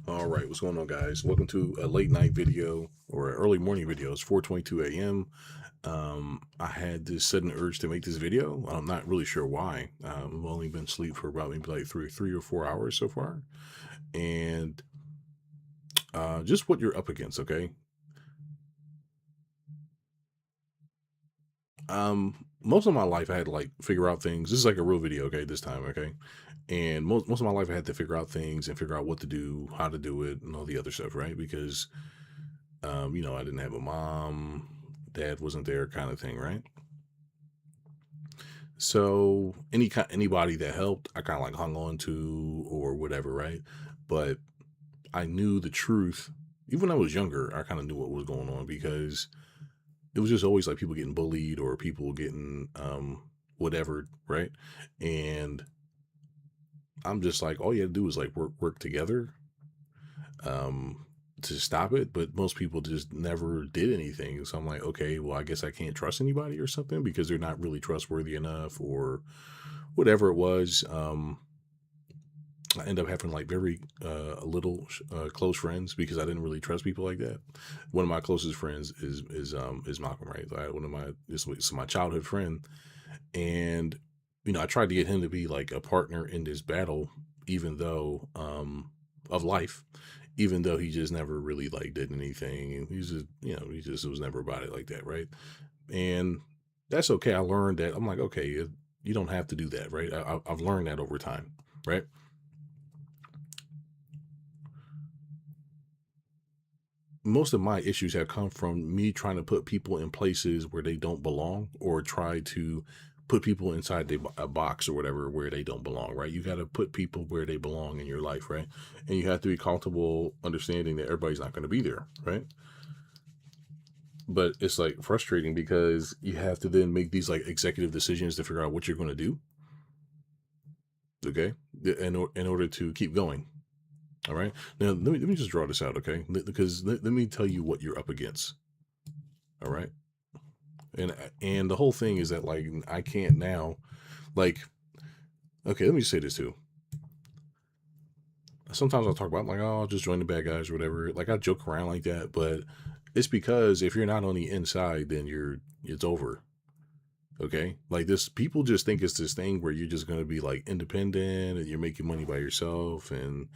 All right, what's going on, guys? Welcome to a late night video or an early morning video. It's 4:22 a.m. I had this sudden urge to make this video. I'm not really sure why. I've only been asleep for about maybe like three or 4 hours so far, and just what you're up against. Okay, most of my life I had to like figure out things. This is like a real video, okay? This time, okay, and most of my life I had to figure out things and figure out what to do, how to do it, and all the other stuff, right? Because I didn't have a mom, dad wasn't there, kind of thing, right? So anybody that helped, I kind of like hung on to or whatever, right? But I knew the truth. Even when I was younger, I kind of knew what was going on because it was just always like people getting bullied or people getting whatever, right? And I'm just like, all you have to do is like work together. Um to stop it, but most people just never did anything. So I'm like, okay, well, I guess I can't trust anybody or something because they're not really trustworthy enough or whatever it was. I end up having like very little close friends because I didn't really trust people like that. One of my closest friends is Malcolm, right? One of my this was my childhood friend, and I tried to get him to be like a partner in this battle, even though of life, even though he just never really like did anything, and he's just he just was never about it like that, right? And that's okay. I learned that. I'm like, okay, you don't have to do that, right? I've learned that over time, right? Most of my issues have come from me trying to put people in places where they don't belong or try to put people inside a box or whatever where they don't belong, right? You got to put people where they belong in your life, right? And you have to be comfortable understanding that everybody's not going to be there, right? But it's like frustrating because you have to then make these like executive decisions to figure out what you're going to do, okay? In order to keep going. All right. Now let me just draw this out, okay? Because let me tell you what you're up against. All right. And the whole thing is that like I can't now, like, okay, let me say this too. Sometimes I'll talk about like, oh, I'll just join the bad guys or whatever. Like I joke around like that, but it's because if you're not on the inside, then it's over. Okay. Like this, people just think it's this thing where you're just gonna be like independent and you're making money by yourself and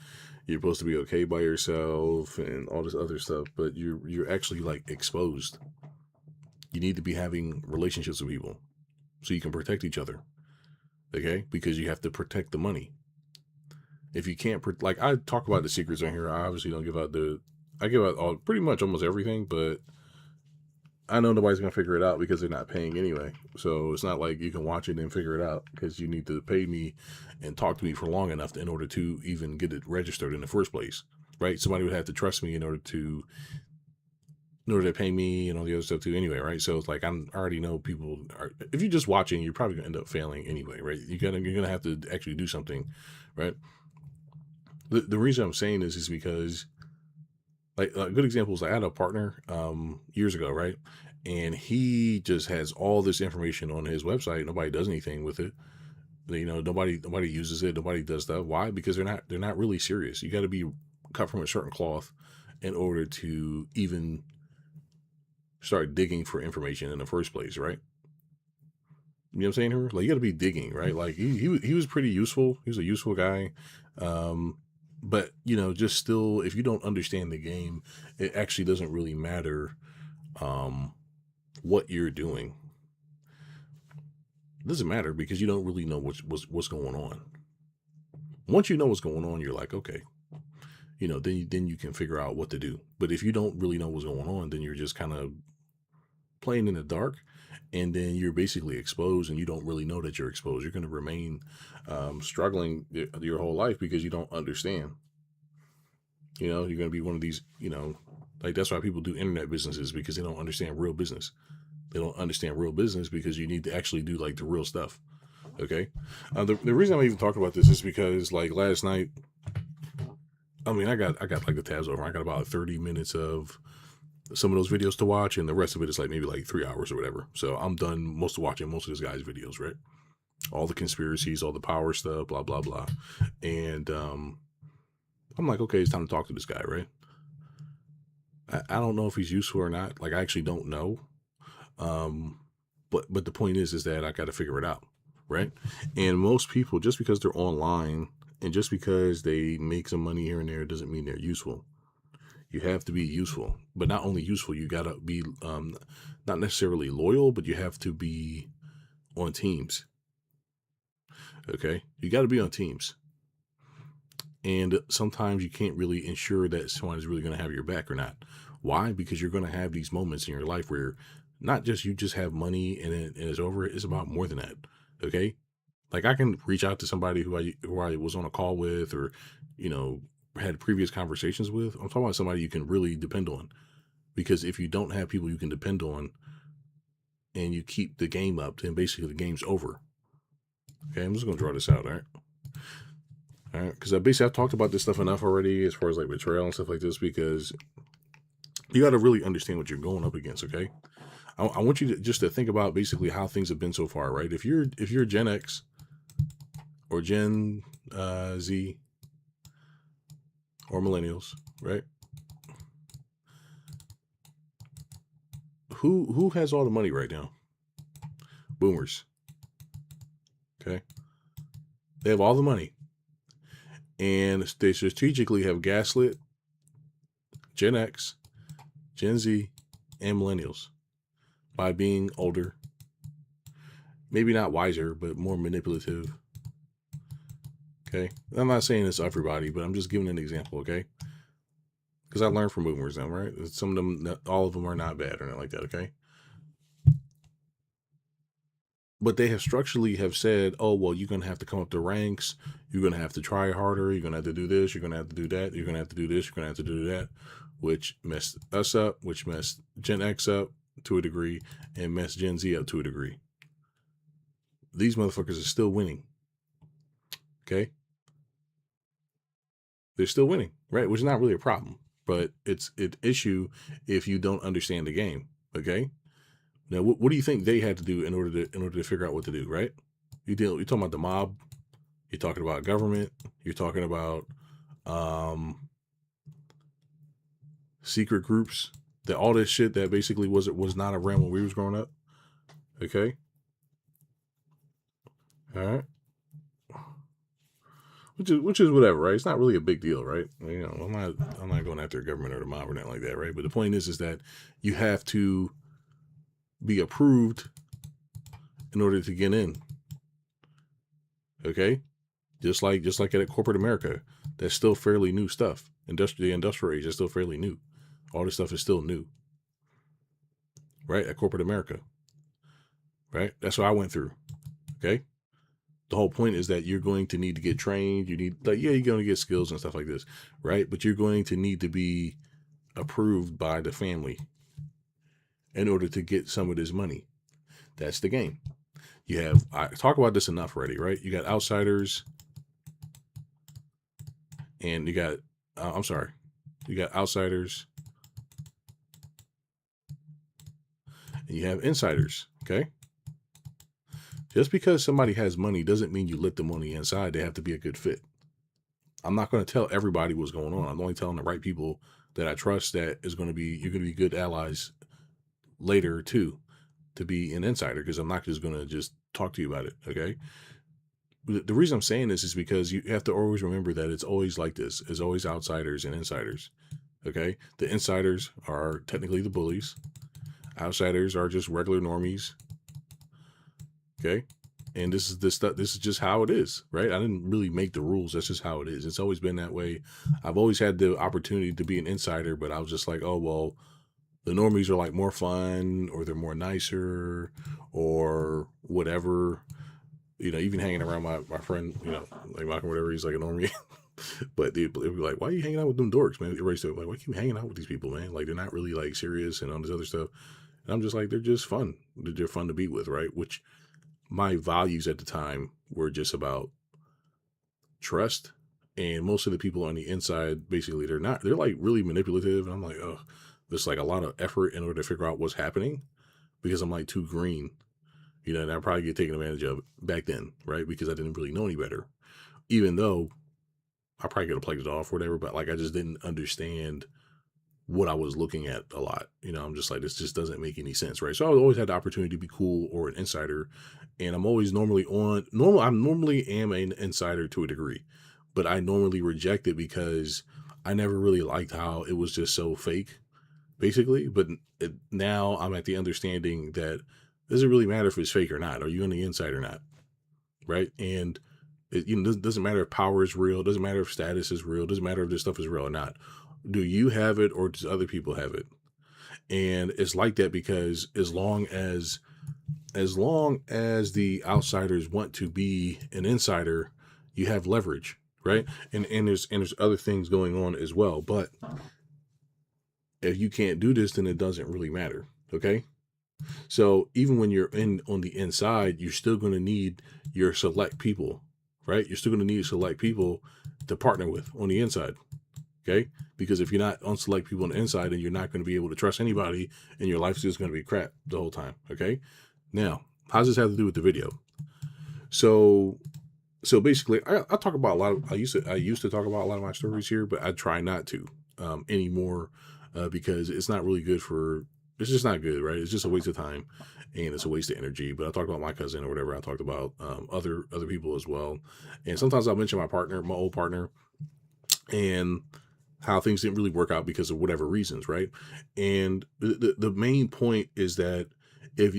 you're supposed to be okay by yourself and all this other stuff, but you're actually like exposed. You need to be having relationships with people so you can protect each other, okay? Because you have to protect the money. If you can't, like I talk about the secrets on here, I obviously don't give out I give out all pretty much almost everything, but I know nobody's gonna figure it out because they're not paying anyway. So it's not like you can watch it and figure it out because you need to pay me and talk to me for long enough in order to even get it registered in the first place, right? Somebody would have to trust me in order to pay me and all the other stuff too anyway, right? So it's like I already know people are, if you're just watching, you're probably gonna end up failing anyway, right? You're gonna have to actually do something, right? The reason I'm saying this is because like a good example is I had a partner years ago, right? And he just has all this information on his website. Nobody does anything with it. Nobody uses it. Nobody does stuff. Why? Because they're not really serious. You got to be cut from a certain cloth in order to even start digging for information in the first place, right? You know what I'm saying here? Like you got to be digging, right? Like he was pretty useful. He was a useful guy. Um, but just still, if you don't understand the game, it actually doesn't really matter um, what you're doing. It doesn't matter because you don't really know what's going on. Once you know what's going on, you're like, okay, then you can figure out what to do. But if you don't really know what's going on, then you're just kind of playing in the dark, and then you're basically exposed and you don't really know that you're exposed. You're going to remain struggling your whole life because you don't understand. You're going to be one of these, like that's why people do internet businesses because they don't understand real business. They don't understand real business because you need to actually do like the real stuff. Okay. The reason I'm even talking about this is because like last night, I mean, I got like the tabs over. I got about 30 minutes of some of those videos to watch, and the rest of it is like maybe like 3 hours or whatever. So I'm done most of watching most of this guy's videos, right? All the conspiracies, all the power stuff, blah blah blah. And I'm like, okay, it's time to talk to this guy, right? I don't know if he's useful or not. Like, I actually don't know. Um, but the point is that I got to figure it out, right? And most people, just because they're online and just because they make some money here and there, doesn't mean they're useful. You have to be useful, but not only useful, you got to be not necessarily loyal, but you have to be on teams. Okay, you got to be on teams, and sometimes you can't really ensure that someone is really going to have your back or not. Why? Because you're going to have these moments in your life where not just you just have money and it's over. It's about more than that. Okay, like I can reach out to somebody who I was on a call with, or you know had previous conversations with. I'm talking about somebody you can really depend on. Because if you don't have people you can depend on and you keep the game up, then basically the game's over. Okay, I'm just gonna draw this out, all right? All right, because I've talked about this stuff enough already as far as like betrayal and stuff like this, because you got to really understand what you're going up against. Okay, I want you to just to think about basically how things have been so far, right? If you're Gen X or Gen Z or millennials, right? Who has all the money right now? Boomers. Okay, they have all the money, and they strategically have gaslit Gen X, Gen Z, and millennials by being older, maybe not wiser, but more manipulative. Okay. I'm not saying it's everybody, but I'm just giving an example. Okay. Because I learned from boomers, them, right? Some of them, all of them are not bad or anything like that. Okay. But they have structurally have said, oh, well, you're going to have to come up the ranks. You're going to have to try harder. You're going to have to do this. You're going to have to do that. You're going to have to do this. You're going to have to do that, which messed us up, which messed Gen X up to a degree, and messed Gen Z up to a degree. These motherfuckers are still winning. Okay. They're still winning, right? Which is not really a problem, but it's an issue if you don't understand the game. Okay. Now, what do you think they had to do in order to figure out what to do, right? You're talking about the mob. You're talking about government. You're talking about um, secret groups. That all this shit that basically was not around when we was growing up. Okay. All right. Which is whatever, right? It's not really a big deal, right? I'm not going after the government or the mob or nothing like that, right? But the point is that you have to be approved in order to get in. Okay, just like at corporate America, that's still fairly new stuff. The industrial age is still fairly new. All this stuff is still new, right? At corporate America, right? That's what I went through. Okay, the whole point is that you're going to need to get trained. You need you're going to get skills and stuff like this, right? But you're going to need to be approved by the family in order to get some of this money. That's the game. I talk about this enough already, right? You got outsiders, and you got I'm sorry, you got outsiders, and you have insiders. Okay, just because somebody has money doesn't mean you let them on the inside. They have to be a good fit. I'm not going to tell everybody what's going on. I'm only telling the right people that I trust that is going to be you're going to be good allies later too, to be an insider, because I'm not just going to just talk to you about it. Okay. The reason I'm saying this is because you have to always remember that it's always like this. It's always outsiders and insiders. Okay. The insiders are technically the bullies. Outsiders are just regular normies. Okay. And this is just how it is, right? I didn't really make the rules. That's just how it is. It's always been that way. I've always had the opportunity to be an insider, but I was just like, oh, well, the normies are like more fun, or they're more nicer, or whatever. Even hanging around my friend, like Malcolm, whatever, he's like a normie. But they'd be like, why are you hanging out with them dorks, man? Everybody's like, why are you hanging out with these people, man? Like, they're not really like serious and all this other stuff. And I'm just like, they're just fun. They're fun to be with, right? Which my values at the time were just about trust. And most of the people on the inside, basically, they're like really manipulative. And I'm like, oh, there's like a lot of effort in order to figure out what's happening, because I'm like too green, and I probably get taken advantage of back then, right? Because I didn't really know any better, even though I probably could have played it off or whatever, but like I just didn't understand what I was looking at a lot. I'm just like, this just doesn't make any sense, right? So I always had the opportunity to be cool or an insider, and I'm always normally on normal. I normally am an insider to a degree, but I normally reject it because I never really liked how it was just so fake, basically. But now I'm at the understanding that it doesn't really matter if it's fake or not. Are you on the inside or not, right? And it doesn't matter if power is real. It doesn't matter if status is real. It doesn't matter if this stuff is real or not. Do you have it or does other people have it? And it's like that because as long as the outsiders want to be an insider, you have leverage, right? And there's other things going on as well. But if you can't do this, then it doesn't really matter. Okay. So even when you're in on the inside, you're still going to need your select people, right? You're still going to need select people to partner with on the inside. Okay. Because if you're not on select people on the inside, then you're not going to be able to trust anybody and your life's just going to be crap the whole time. Okay. Now, how does this have to do with the video? So basically, I talk about a lot of, I used to talk about a lot of my stories here, but I try not to anymore because it's not really good for, it's just not good, right? It's just a waste of time and it's a waste of energy. But I talked about my cousin or whatever. I talked about other people as well. And sometimes I'll mention my partner, my old partner, and how things didn't really work out because of whatever reasons, right? And the main point is that if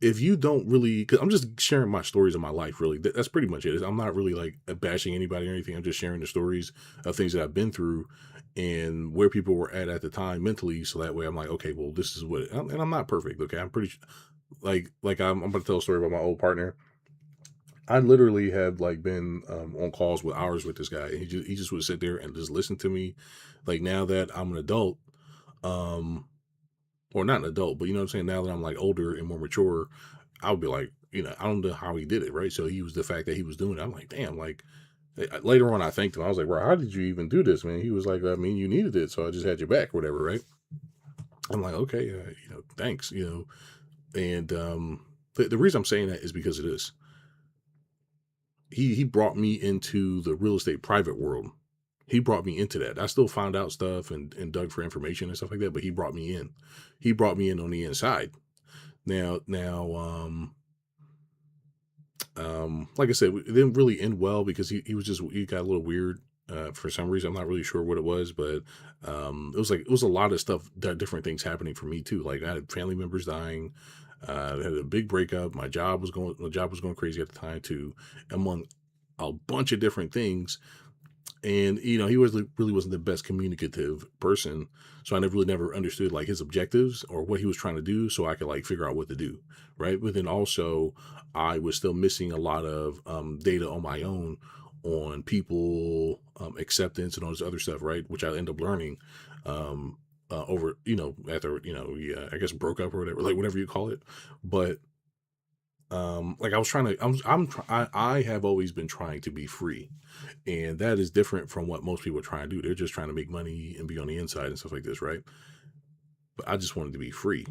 if you don't really, because I'm just sharing my stories of my life, really, that's pretty much it. I'm not really like bashing anybody or anything. I'm just sharing the stories of things that I've been through and where people were at the time mentally. So that way I'm like, okay, well, this is what, and I'm not perfect. Okay. I'm pretty like I'm going to tell a story about my old partner. I literally have like been on calls with hours with this guy. And he just would sit there and just listen to me. Like now that I'm an adult, um, or not an adult, but you know what I'm saying? Now that I'm like older and more mature, I would be like, I don't know how he did it, right? So he was the fact that he was doing it. I'm like, damn, like later on I thanked him. I was like, bro, how did you even do this, man? He was like, I mean, you needed it, so I just had your back, whatever, right? I'm like, okay, thanks, and the reason I'm saying that is because of this. He brought me into the real estate private world. He brought me into that. I still found out stuff and dug for information and stuff like that, but he brought me in. He brought me in on the inside. Now, like I said, it didn't really end well because he got a little weird for some reason. I'm not really sure what it was, but it was a lot of stuff, different things happening for me too. Like I had family members dying. I had a big breakup. My job was going crazy at the time too, among a bunch of different things. And he really wasn't the best communicative person, so I never understood like his objectives or what he was trying to do, so I could like figure out what to do, right? But then also I was still missing a lot of data on my own on people, acceptance and all this other stuff, right? Which I end up learning over after we I guess broke up or whatever, like whatever you call it. But like I was trying to I have always been trying to be free, and that is different from what most people are trying to do. They're just trying to make money and be on the inside and stuff like this, right? But I just wanted to be free.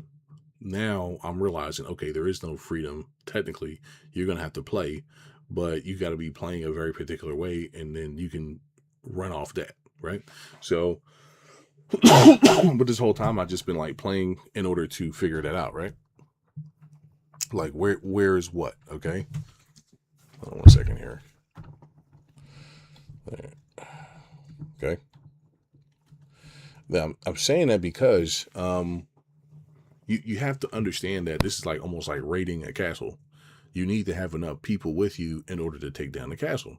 Now I'm realizing, okay, there is no freedom. Technically, you're going to have to play, but you got to be playing a very particular way, and then you can run off that, right? So, but this whole time I've just been like playing in order to figure that out, right? Like where is what? Okay, hold on one second here. Okay. Now, I'm saying that because you have to understand that this is like almost like raiding a castle. You need to have enough people with you in order to take down the castle.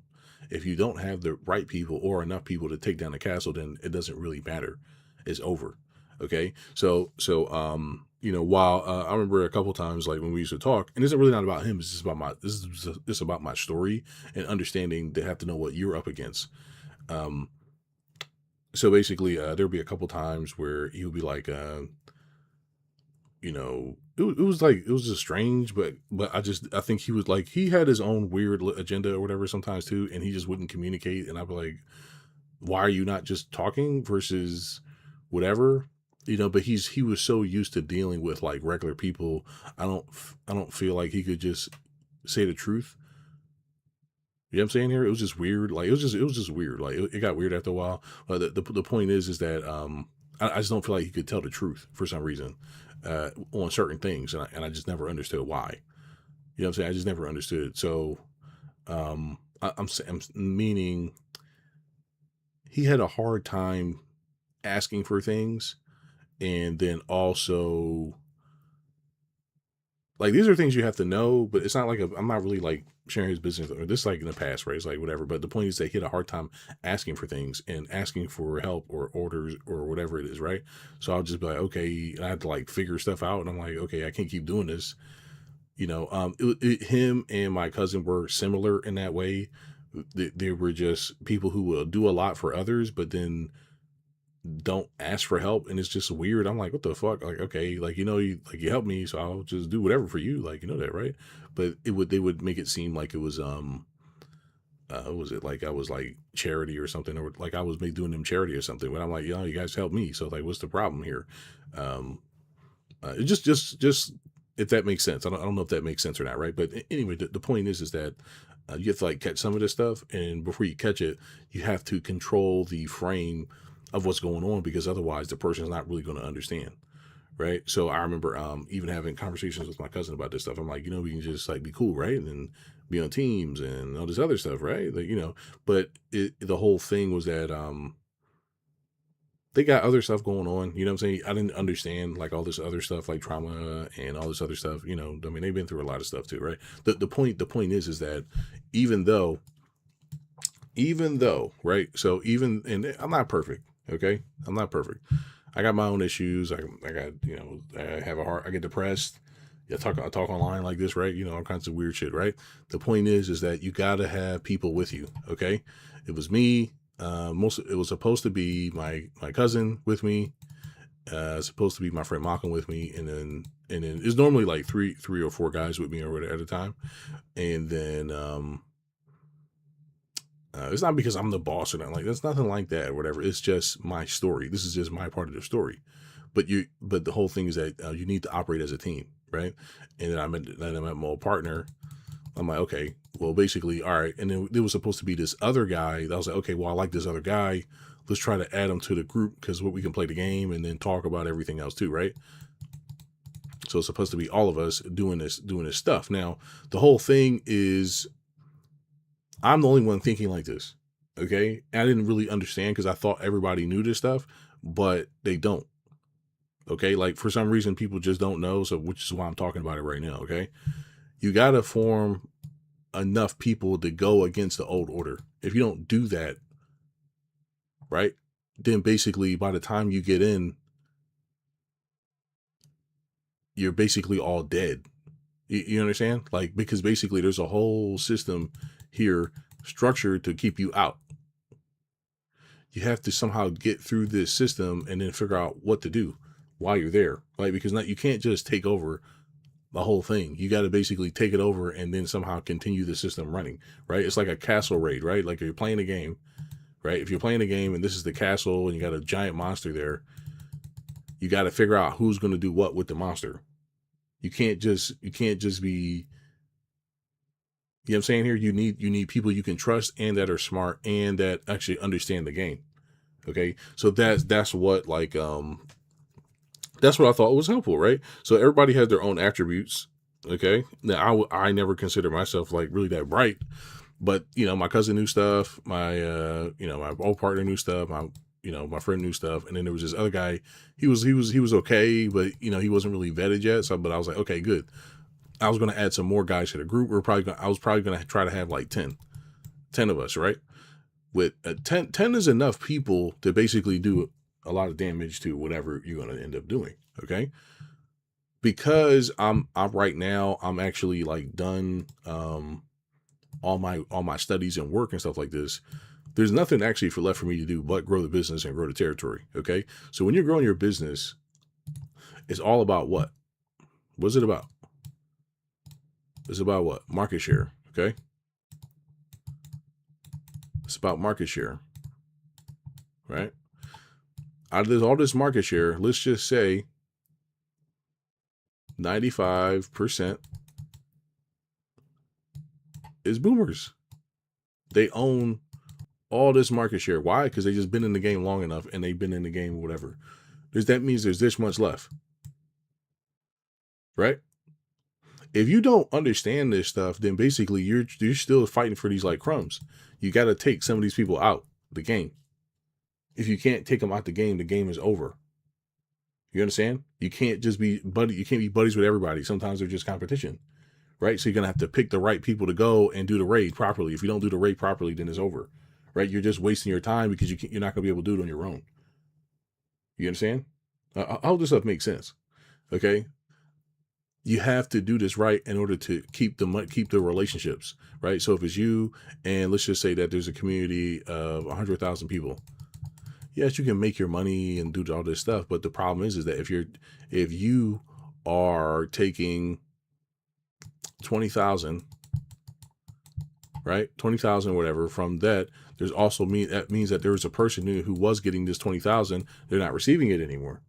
If you don't have the right people or enough people to take down the castle, then it doesn't really matter. It's over. Okay. So while I remember a couple times like when we used to talk, and this is really not about him, it's just about this is about my story and understanding to have to know what you're up against. Um, so basically, there'd be a couple times where he would be like, it was just strange, but I think he was like, he had his own weird agenda or whatever sometimes too, and he just wouldn't communicate. And I'd be like, why are you not just talking versus whatever? But he was so used to dealing with like regular people. I don't feel like he could just say the truth You know what I'm saying here? It was just weird. Like it was just weird. Like it got weird after a while. The point is that I just don't feel like he could tell the truth for some reason on certain things, and I just never understood why. You know what I'm saying? I just never understood. So I'm meaning he had a hard time asking for things, and then also like these are things you have to know, but it's not like I'm not really like sharing his business or this like in the past, right? It's like whatever. But the point is that he had a hard time asking for things and asking for help or orders or whatever it is, right? So I'll just be like, okay, and I had to like figure stuff out, and I'm like, okay, I can't keep doing this, him and my cousin were similar in that way. They were just people who will do a lot for others, but then don't ask for help, and it's just weird. I'm like, what the fuck? Like, okay, like you helped me, so I'll just do whatever for you, like that, right? But they would make it seem like it was was it like I was like charity or something, or like I was doing them charity or something. But I'm like, you guys helped me, so like, what's the problem here? Um, it just if that makes sense. I don't know if that makes sense or not, right? But anyway, the point is that you have to like catch some of this stuff, and before you catch it, you have to control the frame of what's going on because otherwise the person's not really going to understand, right? So I remember even having conversations with my cousin about this stuff. I'm like, we can just like be cool, right? And be on teams and all this other stuff, right? Like, but the whole thing was that they got other stuff going on. You know what I'm saying? I didn't understand like all this other stuff, like trauma and all this other stuff. I mean, they've been through a lot of stuff too, right? The point is that even though, right? So and I'm not perfect. Okay, I'm not perfect. I got my own issues. I got I have a heart. I get depressed. I talk online like this, right? All kinds of weird shit, right? The point is that you got to have people with you. Okay, it was me. It was supposed to be my cousin with me. Supposed to be my friend Malcolm with me, and then it's normally like three or four guys with me or whatever at a time, and then it's not because I'm the boss or nothing like that's nothing like that or whatever. It's just my story. This is just my part of the story. But the whole thing is that you need to operate as a team, right? And then I met my old partner. I'm like, okay, well, basically, all right. And then there was supposed to be this other guy. I was like, okay, well, I like this other guy. Let's try to add him to the group because we can play the game and then talk about everything else too, right? So it's supposed to be all of us doing this stuff. Now, the whole thing is I'm the only one thinking like this. Okay. And I didn't really understand because I thought everybody knew this stuff, but they don't. Okay. Like for some reason, people just don't know. So, which is why I'm talking about it right now. Okay. You got to form enough people to go against the old order. If you don't do that, right, then basically by the time you get in, you're basically all dead. You understand? Like, because basically there's a whole system here structured to keep you out. You have to somehow get through this system and then figure out what to do while you're there. Like, because you can't just take over the whole thing. You got to basically take it over and then somehow continue the system running, right? It's like a castle raid, right? Like you're playing a game, right? If you're playing a game and this is the castle and you got a giant monster there, you got to figure out who's going to do what with the monster. You can't just be, you know what I'm saying here? You need people you can trust and that are smart and that actually understand the game. Okay. So that's what like that's what I thought was helpful, right? So everybody has their own attributes. Okay. Now I never consider myself like really that bright, but my cousin knew stuff, my old partner knew stuff, my friend knew stuff, and then there was this other guy. He was okay, but he wasn't really vetted yet. So, but I was like, okay, good. I was going to add some more guys to the group. I was probably going to try to have like 10 of us, right? With 10 is enough people to basically do a lot of damage to whatever you're going to end up doing. Okay. Because I'm right now, I'm actually like done, all my studies and work and stuff like this. There's nothing actually left for me to do but grow the business and grow the territory. Okay. So when you're growing your business, it's all about what? What's it about? It's about what? Market share. Okay. It's about market share, right? Out of all this market share, let's just say 95% is boomers. They own all this market share. Why? Because they just been in the game long enough and they've been in the game, whatever. That means there's this much left, right? If you don't understand this stuff, then basically you're still fighting for these like crumbs. You got to take some of these people out the game. If you can't take them out the game is over. You understand? You can't just be buddy. You can't be buddies with everybody. Sometimes they're just competition, right? So you're gonna have to pick the right people to go and do the raid properly. If you don't do the raid properly, then it's over, right? You're just wasting your time because you're not gonna be able to do it on your own. You understand? All this stuff makes sense. Okay, you have to do this right in order to keep the relationships, right? So if it's you and let's just say that there's a community of 100,000 people, yes, you can make your money and do all this stuff, but the problem is that if you are taking 20,000, right, 20,000 whatever from that, there's also that means that there's a person who was getting this 20,000, they're not receiving it anymore.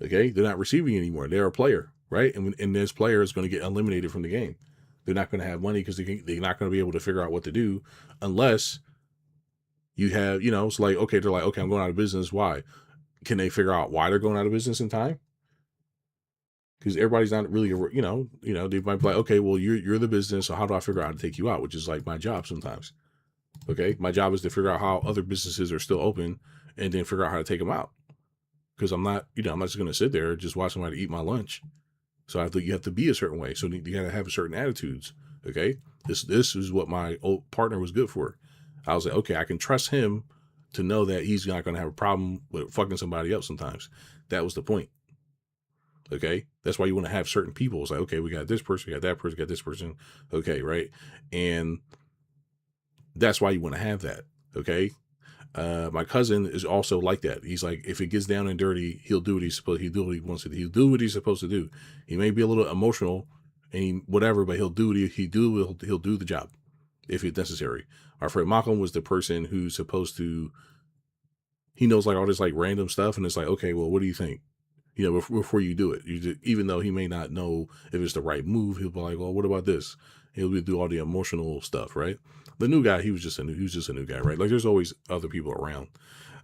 Okay, they're not receiving it anymore. They're a player, right? And this player is going to get eliminated from the game. They're not going to have money because they're not going to be able to figure out what to do unless you have, it's like, okay, they're like, okay, I'm going out of business. Why? Can they figure out why they're going out of business in time? Because everybody's not really, they might be like, okay, well, you're the business, so how do I figure out how to take you out? Which is like my job sometimes. Okay, my job is to figure out how other businesses are still open, and then figure out how to take them out. Because I'm not just going to sit there just watch somebody eat my lunch. So you have to be a certain way. So you got to have certain attitudes. Okay, this is what my old partner was good for. I was like, okay, I can trust him to know that he's not going to have a problem with fucking somebody else sometimes. That was the point. Okay, that's why you want to have certain people. It's like, okay, we got this person, we got that person, we got this person. Okay, right, and that's why you want to have that. Okay, my cousin is also like that. He's like, if it gets down and dirty, he'll do what he's supposed. He'll do what he wants to do. He'll do what he's supposed to do. He may be a little emotional and whatever, but he'll do what he'll do the job if it's necessary. Our friend Malcolm was the person who's supposed to. He knows like all this like random stuff, and it's like, okay, well, what do you think? Before you do it, even though he may not know if it's the right move, he'll be like, well, what about this? He'll do all the emotional stuff, right? The new guy, he was just a new guy, right? Like there's always other people around.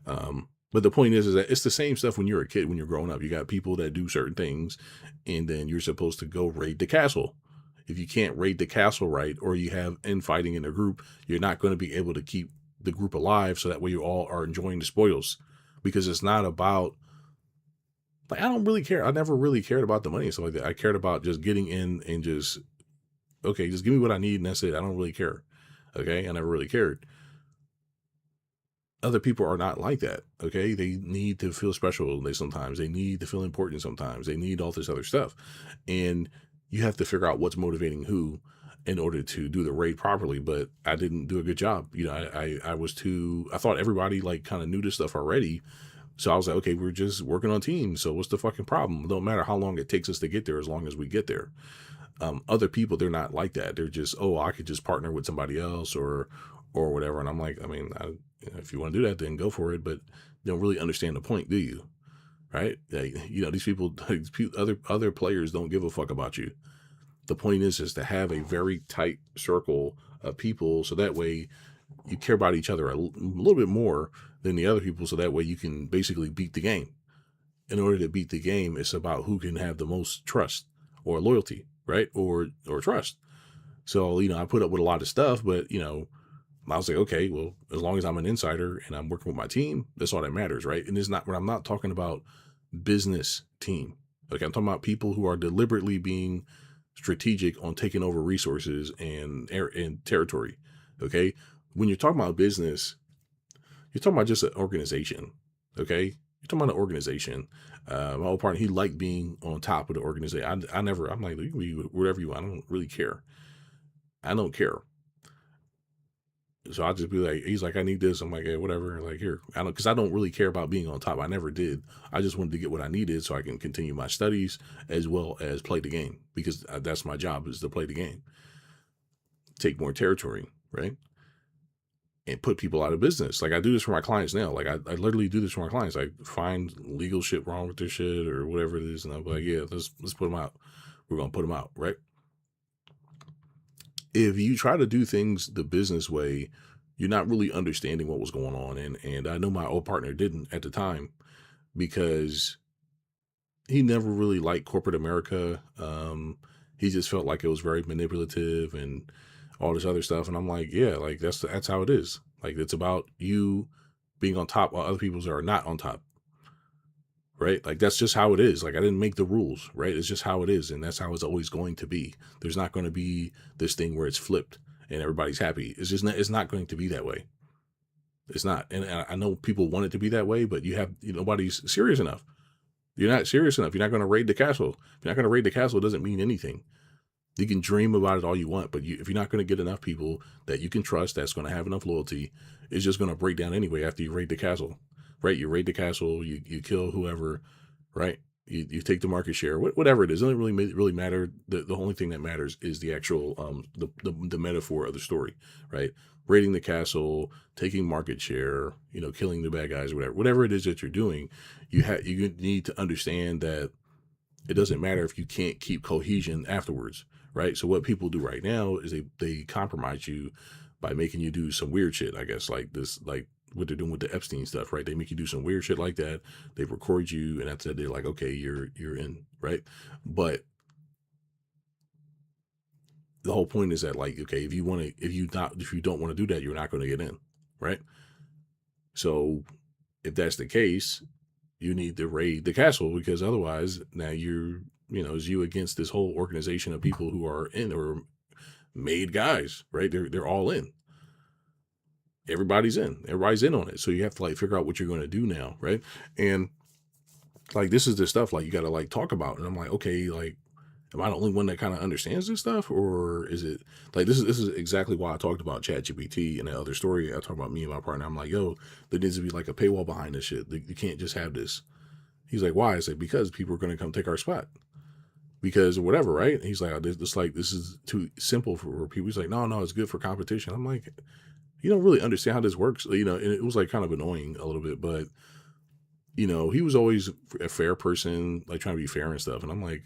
But the point is that it's the same stuff when you're a kid, when you're growing up. You got people that do certain things, and then you're supposed to go raid the castle. If you can't raid the castle right, or you have infighting in a group, you're not going to be able to keep the group alive. So that way you all are enjoying the spoils, because it's not about like, I don't really care. I never really cared about the money and stuff like that. I cared about just getting in and just, okay, just give me what I need and that's it. I don't really care. Okay. I never really cared. Other people are not like that. Okay. They need to feel special. Sometimes they need to feel important. Sometimes they need all this other stuff. And you have to figure out what's motivating who in order to do the raid properly. But I didn't do a good job. I thought everybody like kind of knew this stuff already. So I was like, okay, we're just working on teams. So what's the fucking problem? It don't matter how long it takes us to get there, as long as we get there. Other people, they're not like that. They're just, oh, I could just partner with somebody else or whatever. And I'm like, I mean, if you want to do that, then go for it. But you don't really understand the point, do you? Right? These people, other players don't give a fuck about you. The point is to have a very tight circle of people, so that way you care about each other a little bit more than the other people, so that way you can basically beat the game. In order to beat the game, it's about who can have the most trust or loyalty, right? Or trust. So, I put up with a lot of stuff, but, I was like, okay, well, as long as I'm an insider and I'm working with my team, that's all that matters, right? And it's not, when I'm not talking about business team. Like, I'm talking about people who are deliberately being strategic on taking over resources and territory. Okay. When you're talking about business, you're talking about just an organization. Okay. You're talking about an organization. My old partner, he liked being on top of the organization. I'm like, you can be whatever you want. I don't really care. I don't care. So I'll just be like, he's like, I need this. I'm like, yeah, whatever. Like, here, because I don't really care about being on top. I never did. I just wanted to get what I needed so I can continue my studies as well as play the game, because that's my job, is to play the game, take more territory, right? And put people out of business. Like, I do this for my clients now. Like, I literally do this for my clients. I find legal shit wrong with their shit or whatever it is. And I'm like, yeah, let's put them out. We're going to put them out, right? if you try to do things the business way, you're not really understanding what was going on. And I know my old partner didn't at the time because he never really liked corporate America. He just felt like it was very manipulative and all this other stuff. And I'm like, yeah, like that's how it is. Like it's about you being on top while other people are not on top. Right? Like that's just how it is. Like I didn't make the rules, right? It's just how it is, and that's how it's always going to be. There's not going to be this thing where it's flipped and everybody's happy. It's just not, it's not going to be that way. It's not. And I know people want it to be that way, but nobody's serious enough. You're not serious enough. You're not going to raid the castle. If you're not going to raid the castle, it doesn't mean anything. You can dream about it all you want, but if you're not going to get enough people that you can trust, that's going to have enough loyalty, it's just going to break down anyway after you raid the castle, right? You raid the castle, you kill whoever, right? You take the market share, whatever it is. It doesn't really matter. The only thing that matters is the actual the metaphor of the story, right? Raiding the castle, taking market share, killing the bad guys, whatever it is that you're doing. You need to understand that it doesn't matter if you can't keep cohesion afterwards, right? So what people do right now is they compromise you by making you do some weird shit, I guess, like this, like what they're doing with the Epstein stuff, right? They make you do some weird shit like that. They record you, and that's it. They're like, okay, you're in, right? But the whole point is that, like, okay, if you don't want to do that, you're not going to get in, right? So if that's the case, you need to raid the castle, because otherwise now it's you against this whole organization of people who are in or made guys, right? They're all in. Everybody's in on it. So you have to like figure out what you're going to do now, right? And like this is the stuff like you got to like talk about. And I'm like, okay, like am I the only one that kind of understands this stuff, or is it like this is exactly why I talked about ChatGPT and that other story. I talked about me and my partner. I'm like, yo, there needs to be like a paywall behind this shit. You can't just have this. He's like, why? I said, because people are going to come take our spot. Because whatever, right? And he's like, this is too simple for people. He's like, no, it's good for competition. I'm like, you don't really understand how this works, and it was like kind of annoying a little bit, but he was always a fair person, like trying to be fair and stuff. And I'm like,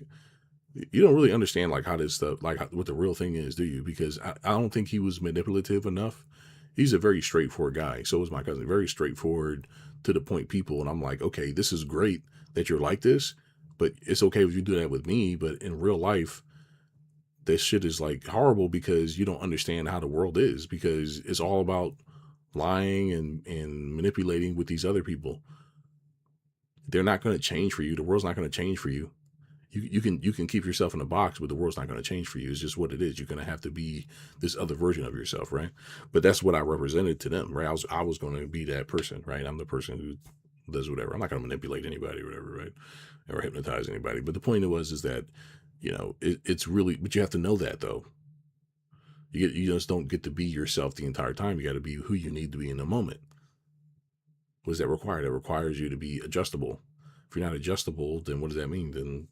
you don't really understand like how this stuff, like what the real thing is, do you? Because I don't think he was manipulative enough. He's a very straightforward guy. So was my cousin, very straightforward, to the point people. And I'm like, okay, this is great that you're like this, but it's okay if you do that with me. But in real life, this shit is like horrible because you don't understand how the world is, because it's all about lying and manipulating with these other people. They're not going to change for you. The world's not going to change for you. You can keep yourself in a box, but the world's not going to change for you. It's just what it is. You're going to have to be this other version of yourself, right? But that's what I represented to them, right? I was going to be that person, right? I'm the person who does whatever. I'm not going to manipulate anybody or whatever, right? Or hypnotize anybody. But the point is that, it's really, but you have to know that though. You just don't get to be yourself the entire time. You got to be who you need to be in the moment. What does that require? That requires you to be adjustable. If you're not adjustable, then what does that mean? Then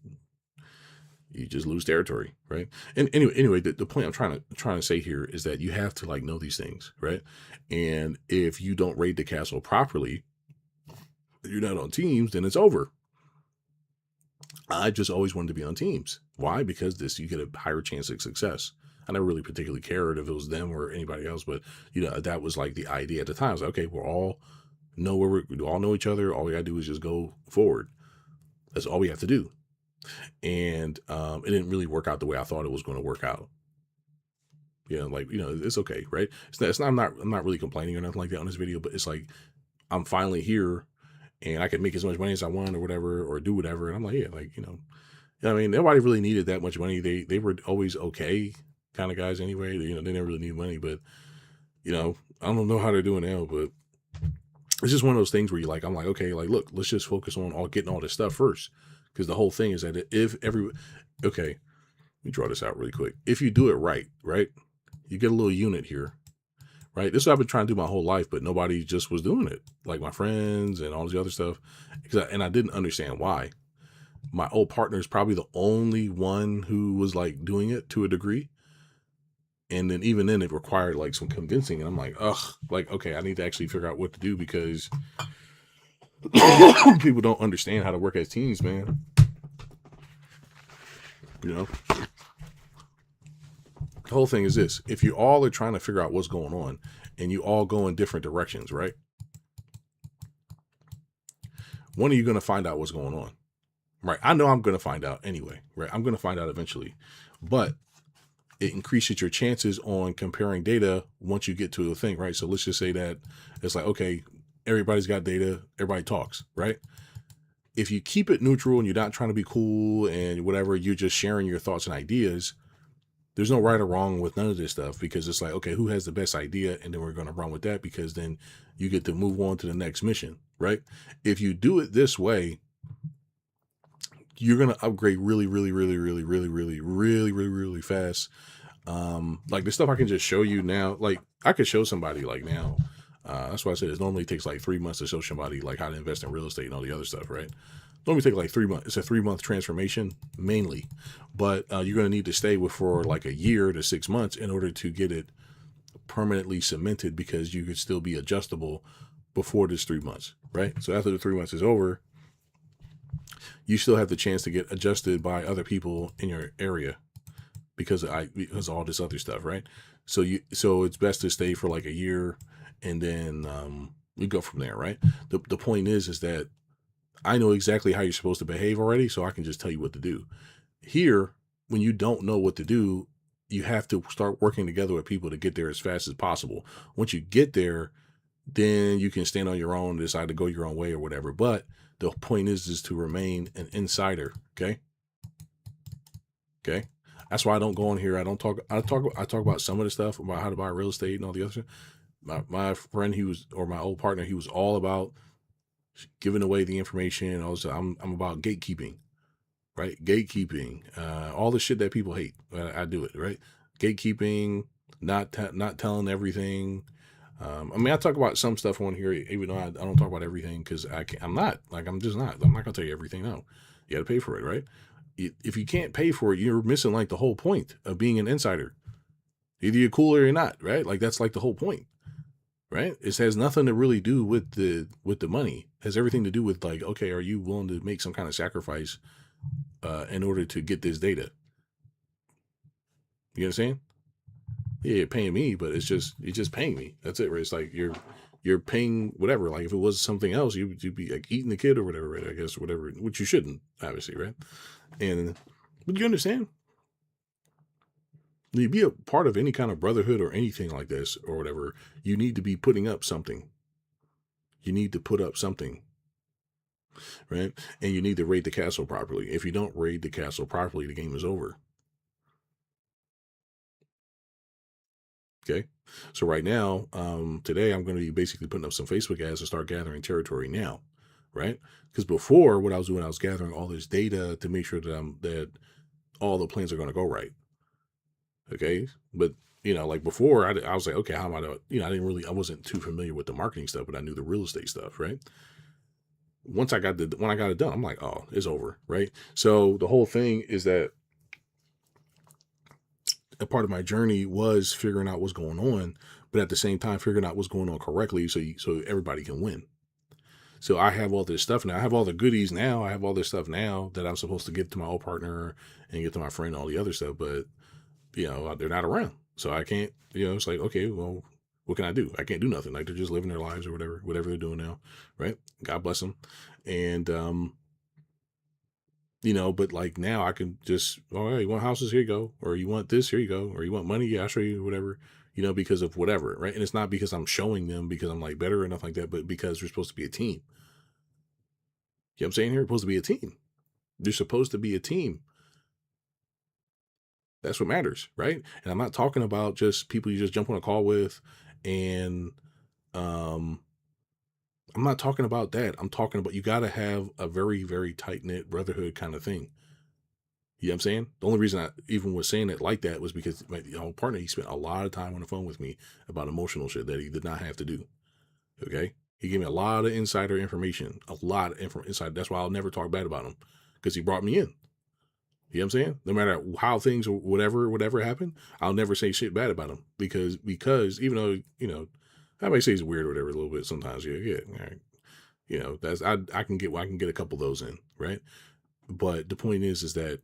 you just lose territory, right? And anyway, the point I'm trying to say here is that you have to like know these things, right? And if you don't raid the castle properly, you're not on teams, then it's over. I just always wanted to be on teams. Why? Because you get a higher chance of success. I never really particularly cared if it was them or anybody else, but that was like the idea at the time. I was like, okay, we all know each other. All we gotta do is just go forward. That's all we have to do. And it didn't really work out the way I thought it was going to work out. It's okay, right? I'm not really complaining or nothing like that on this video, but it's like I'm finally here and I can make as much money as I want or whatever, or do whatever. And I'm like, yeah, like, I mean, nobody really needed that much money. They were always okay kind of guys anyway. They never really need money, but I don't know how they're doing now, but it's just one of those things where I'm like, okay, like, look, let's just focus on getting all this stuff first. Because the whole thing is that okay, let me draw this out really quick. If you do it right, you get a little unit here, right? This is what I've been trying to do my whole life, but nobody just was doing it. Like my friends and all this other stuff. And I didn't understand why. My old partner is probably the only one who was like doing it to a degree. And then even then it required like some convincing. And I'm like, ugh, like, okay, I need to actually figure out what to do, because people don't understand how to work as teams, man. The whole thing is this: if you all are trying to figure out what's going on, and you all go in different directions, right? When are you going to find out what's going on? Right? I know I'm going to find out anyway. Right? I'm going to find out eventually, but it increases your chances on comparing data once you get to a thing, right? So let's just say that it's like, okay, everybody's got data, everybody talks, right? If you keep it neutral and you're not trying to be cool and whatever, you're just sharing your thoughts and ideas, there's no right or wrong with none of this stuff, because it's like, okay, who has the best idea? And then we're going to run with that, because then you get to move on to the next mission, right? If you do it this way, you're going to upgrade really, really, really, really, really, really, really, really, really fast. Like the stuff I can just show you now, like I could show somebody like now. That's why I said it normally takes like 3 months to show somebody like how to invest in real estate and all the other stuff, right? Normally take like 3 months. It's a 3 month transformation mainly, but you're going to need to stay with for like a year to 6 months in order to get it permanently cemented, because you could still be adjustable before this 3 months, right? So after the 3 months is over, you still have the chance to get adjusted by other people in your area, because because of all this other stuff, right? So it's best to stay for like a year, and then we go from there, right? The point is that I know exactly how you're supposed to behave already, so I can just tell you what to do. Here, when you don't know what to do, you have to start working together with people to get there as fast as possible. Once you get there, then you can stand on your own, decide to go your own way or whatever. But the point is to remain an insider. Okay. Okay. That's why I don't go on here. I don't talk. I talk about some of the stuff about how to buy real estate and all the other stuff. My friend, or my old partner, he was all about giving away the information. And also, I'm about gatekeeping, right? Gatekeeping, all the shit that people hate. I do it, right? Gatekeeping, not telling everything. I mean, I talk about some stuff on here, even though I don't talk about everything, because I'm not, like, I'm just not. I'm not gonna tell you everything. No, you got to pay for it, right? If you can't pay for it, you're missing like the whole point of being an insider. Either you're cool or you're not, right? Like that's like the whole point, right? It has nothing to really do with the money. It has everything to do with like, okay, are you willing to make some kind of sacrifice in order to get this data? You know what I'm saying? Yeah, you're paying me, but you're just paying me. That's it, right? It's like you're paying whatever. Like if it was something else, you'd be like eating the kid or whatever, right? I guess whatever, which you shouldn't, obviously, right? And but you understand, when you be a part of any kind of brotherhood or anything like this or whatever, you need to be putting up something. You need to put up something, right? And you need to raid the castle properly. If you don't raid the castle properly, the game is over. Okay. So right now, today I'm going to be basically putting up some Facebook ads to start gathering territory now, right? Because before, what I was doing, I was gathering all this data to make sure that all the plans are going to go right. Okay, but like before, I was like, okay, how am I to, I wasn't too familiar with the marketing stuff, but I knew the real estate stuff, right? When I got it done, I'm like, oh, it's over, right? So the whole thing is that a part of my journey was figuring out what's going on, but at the same time figuring out what's going on correctly, so everybody can win. So I have all this stuff now. I have all the goodies now. I have all this stuff now that I'm supposed to give to my old partner and get to my friend, and all the other stuff. But they're not around, so I can't. It's like, okay, well, what can I do? I can't do nothing. Like they're just living their lives or whatever they're doing now, right? God bless them. And but like now I can just, oh, hey, you want houses? Here you go. Or you want this? Here you go. Or you want money? Yeah, I'll show you whatever, because of whatever, right? And it's not because I'm showing them because I'm like better or nothing like that, but because we're supposed to be a team. You know what I'm saying here? We're supposed to be a team. They're supposed to be a team. That's what matters, right? And I'm not talking about just people you just jump on a call with, and um, I'm not talking about that. I'm talking about you got to have a very, very tight knit brotherhood kind of thing. You know what I'm saying? The only reason I even was saying it like that was because my partner, he spent a lot of time on the phone with me about emotional shit that he did not have to do. Okay? He gave me a lot of insider information, a lot of insider. That's why I'll never talk bad about him, because he brought me in. You know what I'm saying? No matter how things or whatever happened, I'll never say shit bad about him, because even though, I might say he's weird or whatever a little bit sometimes. Yeah. All right. That's I can get a couple of those in, right? But the point is that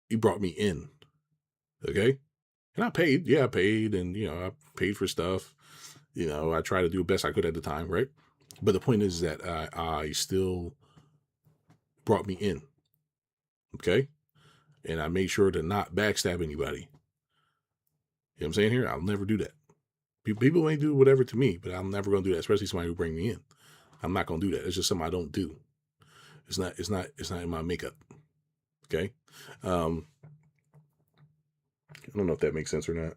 he brought me in. Okay. And I paid. Yeah, I paid. And, I paid for stuff. I tried to do the best I could at the time. Right. But the point is that I still brought me in. Okay. And I made sure to not backstab anybody. You know what I'm saying here? I'll never do that. People may do whatever to me, but I'm never going to do that, especially somebody who bring me in. I'm not going to do that. It's just something I don't do. It's not in my makeup. Okay. Um, I don't know if that makes sense or not.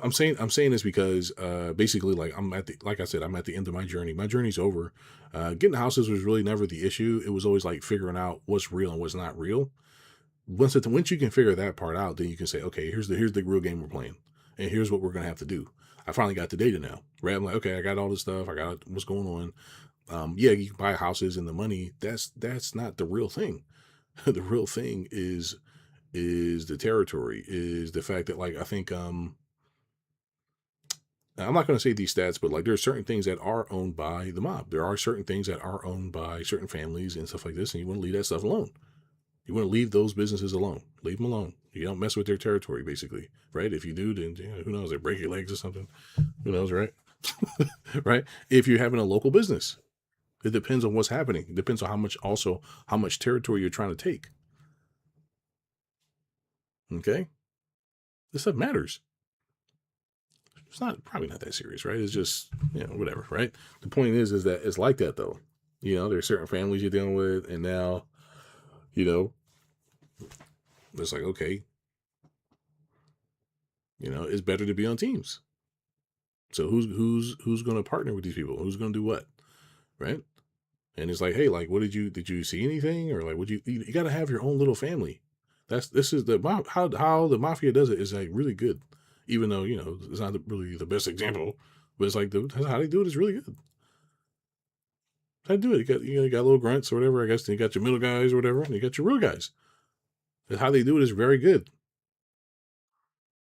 I'm saying this because basically, like, like I said, I'm at the end of my journey. My journey's over. Getting houses was really never the issue. It was always like figuring out what's real and what's not real. Once you can figure that part out, then you can say, okay, here's the real game we're playing, and here's what we're gonna have to do. I finally got the data now, right? I'm like, okay, I got all this stuff. I got what's going on. Yeah, you can buy houses and the money. That's not the real thing. The real thing is the territory. Is the fact that, like, I think I'm not going to say these stats, but like there are certain things that are owned by the mob. There are certain things that are owned by certain families and stuff like this, and you want to leave that stuff alone. You want to leave those businesses alone. Leave them alone. You don't mess with their territory, basically, right? If you do, then who knows? They break your legs or something. Who knows, right? Right? If you're having a local business, it depends on what's happening. It depends on how much territory you're trying to take. Okay, this stuff matters. It's not probably not that serious, right? It's just whatever, right? The point is that it's like that though. There's certain families you're dealing with, and now you know it's like okay, it's better to be on teams. So who's going to partner with these people? Who's going to do what, right? And it's like, hey, like, what did you see anything, or like, you got to have your own little family. This is how the mafia does it is like really good, even though it's not really the best example, but it's like that's how they do it is really good. How they do it? You got little grunts or whatever. I guess then you got your middle guys or whatever, and you got your real guys. That's how they do it is very good.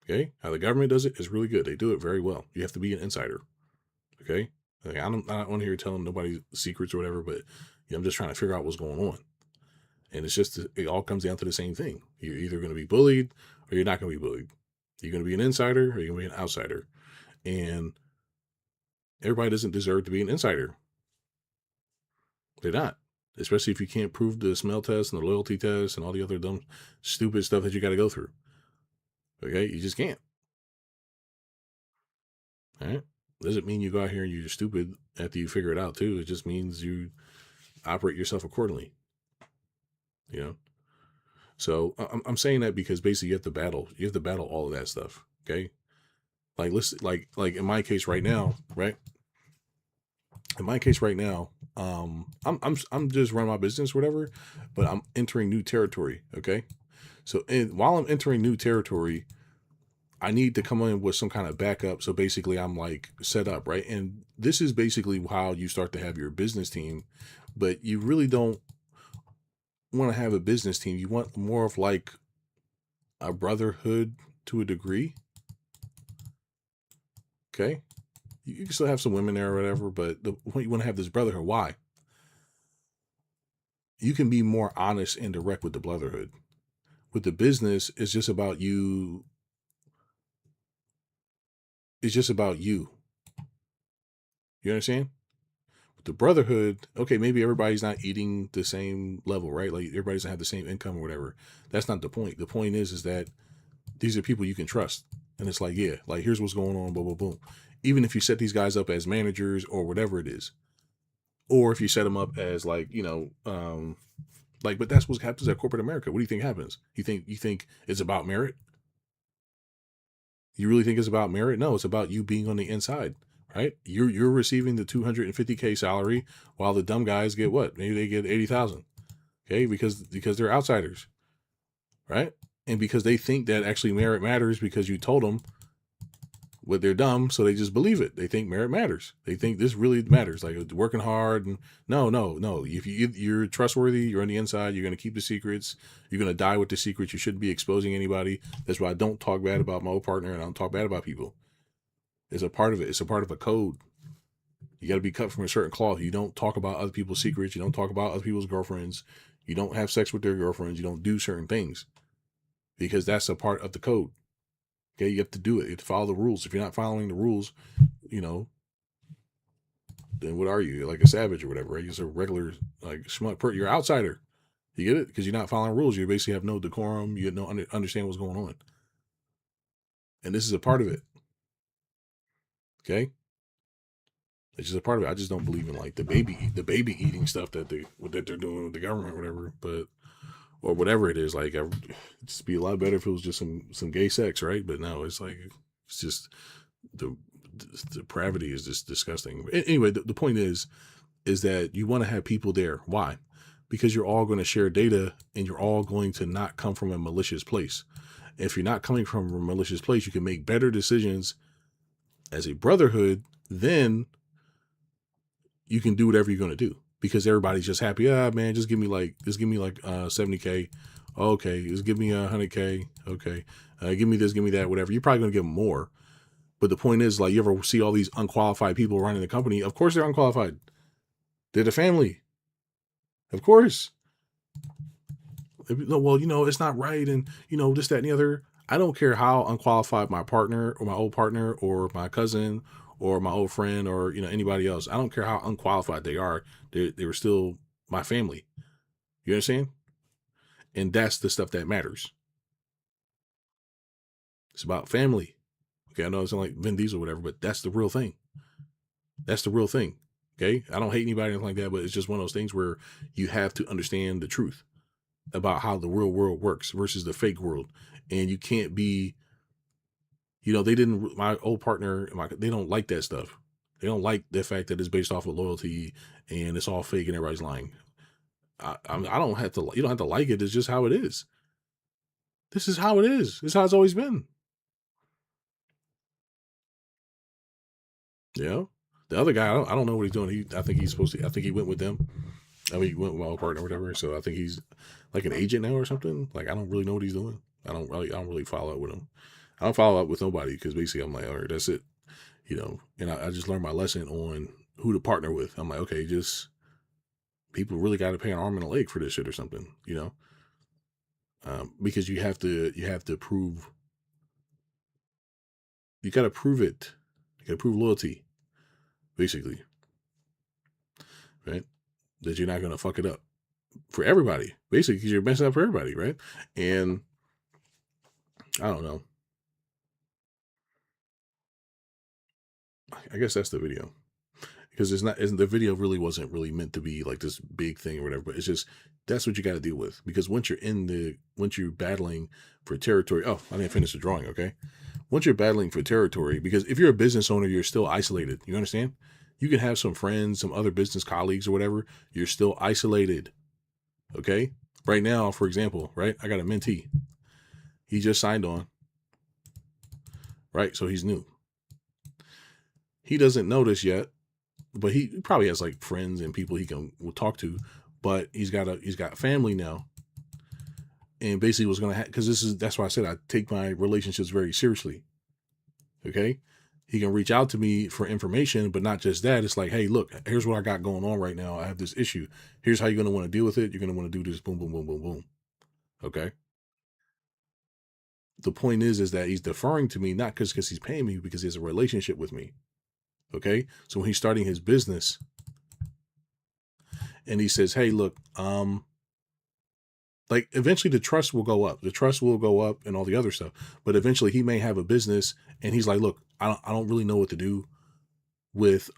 Okay, how the government does it is really good. They do it very well. You have to be an insider. Okay, like, I'm not on here telling nobody's secrets or whatever, but I'm just trying to figure out what's going on. And it all comes down to the same thing. You're either going to be bullied or you're not going to be bullied. You're going to be an insider or you're going to be an outsider. And everybody doesn't deserve to be an insider. They're not. Especially if you can't prove the smell test and the loyalty test and all the other dumb, stupid stuff that you got to go through. Okay? You just can't. All right? Doesn't mean you go out here and you're stupid after you figure it out, too. It just means you operate yourself accordingly. You know? So I'm saying that because basically you have to battle all of that stuff. Okay. Like like in my case right now, right? In my case right now, I'm just running my business, whatever, but I'm entering new territory. Okay. So while I'm entering new territory, I need to come in with some kind of backup. So basically I'm like set up, right? And this is basically how you start to have your business team, but you really don't want to have a business team. You want more of like a brotherhood to a degree. Okay. You can still have some women there or whatever, but you want to have this brotherhood. Why? You can be more honest and direct with the brotherhood. With the business, it's just about you. It's just about you. You understand? With the brotherhood, okay, maybe everybody's not eating the same level, right? Like everybody doesn't have the same income or whatever. That's not the point. The point is that these are people you can trust. And it's like, yeah, like here's what's going on, boom, boom, boom. Even if you set these guys up as managers or whatever it is, or if you set them up as like, like, but that's what happens at corporate America. What do you think happens? You think it's about merit? You really think it's about merit? No, it's about you being on the inside, right? You're receiving the 250K salary while the dumb guys get what? Maybe they get 80,000. Okay, because they're outsiders, right? And because they think that actually merit matters because you told them what they're dumb, so they just believe it. They think merit matters. They think this really matters, like working hard. And no. If you're trustworthy, you're on the inside. You're going to keep the secrets. You're going to die with the secrets. You shouldn't be exposing anybody. That's why I don't talk bad about my old partner, and I don't talk bad about people. It's a part of it. It's a part of a code. You got to be cut from a certain cloth. You don't talk about other people's secrets. You don't talk about other people's girlfriends. You don't have sex with their girlfriends. You don't do certain things. because that's a part of the code. Okay, you have to do it. You have to follow the rules. If you're not following the rules, you know, then what are you? Like a savage or whatever, right? You're just a regular like schmuck. You're an outsider. You get it? Because you're not following rules. You basically have no decorum. You don't understand what's going on. And this is a part of it. Okay? It's just a part of it. I just don't believe in like the baby eating stuff that they're doing with the government or whatever, but or whatever it is. Like, it'd just be a lot better if it was just some gay sex, right? But no, it's like it's just the depravity is just disgusting. Anyway, the point is that you want to have people there. Why? Because you're all going to share data and you're all going to not come from a malicious place. If you're not coming from a malicious place, you can make better decisions as a brotherhood. Then you can do whatever you're going to do because everybody's just happy. Ah, man, just give me like 70K. Okay. Just give me 100K. Okay. Give me this, give me that, whatever. You're probably going to give them more. But the point is, like, you ever see all these unqualified people running the company? Of course they're unqualified. They're the family. Of course. Well, it's not right. And, this, that, and the other. I don't care how unqualified my partner or my old partner or my cousin or my old friend or, anybody else. I don't care how unqualified they are. They were still my family. You understand? And that's the stuff that matters. It's about family. Okay. I know it's not like Vin Diesel or whatever, but that's the real thing. That's the real thing. Okay. I don't hate anybody or anything like that, but it's just one of those things where you have to understand the truth about how the real world works versus the fake world. And you can't be, my old partner, they don't like that stuff. They don't like the fact that it's based off of loyalty and it's all fake and everybody's lying. I don't have to, you don't have to like it. It's just how it is. This is how it is. This is how it's always been. The other guy, I don't know what he's doing. I think he went with them. I mean, he went with my old partner or whatever. So I think he's like an agent now or something. Like, I don't really know what he's doing. I don't really follow up with him. I don't follow up with nobody because basically I'm like, all right, that's it. And I just learned my lesson on who to partner with. I'm like, okay, just people really got to pay an arm and a leg for this shit or something, because you have to prove, you got to prove it. You got to prove loyalty, basically, right? That you're not going to fuck it up for everybody, basically, because you're messing up for everybody, right? And I don't know. I guess that's the video. Because the video really wasn't really meant to be like this big thing or whatever, but it's just that's what you got to deal with. Because once you're battling for territory, oh, I didn't finish the drawing, okay? Once you're battling for territory, because if you're a business owner, you're still isolated. You understand? You can have some friends, some other business colleagues or whatever. You're still isolated. Okay? Right now, for example, right? I got a mentee. He just signed on. Right? So he's new. He doesn't know this yet, but he probably has like friends and people he will talk to, but he's got family now. And basically what's going to happen, because that's why I said I take my relationships very seriously. Okay. He can reach out to me for information, but not just that. It's like, hey, look, here's what I got going on right now. I have this issue. Here's how you're going to want to deal with it. You're going to want to do this. Boom, boom, boom, boom, boom. Okay. The point is that he's deferring to me, not because he's paying me, because he has a relationship with me. Okay. So when he's starting his business and he says, hey, look, like eventually the trust will go up. The trust will go up and all the other stuff. But eventually he may have a business and he's like, look, I don't really know what to do with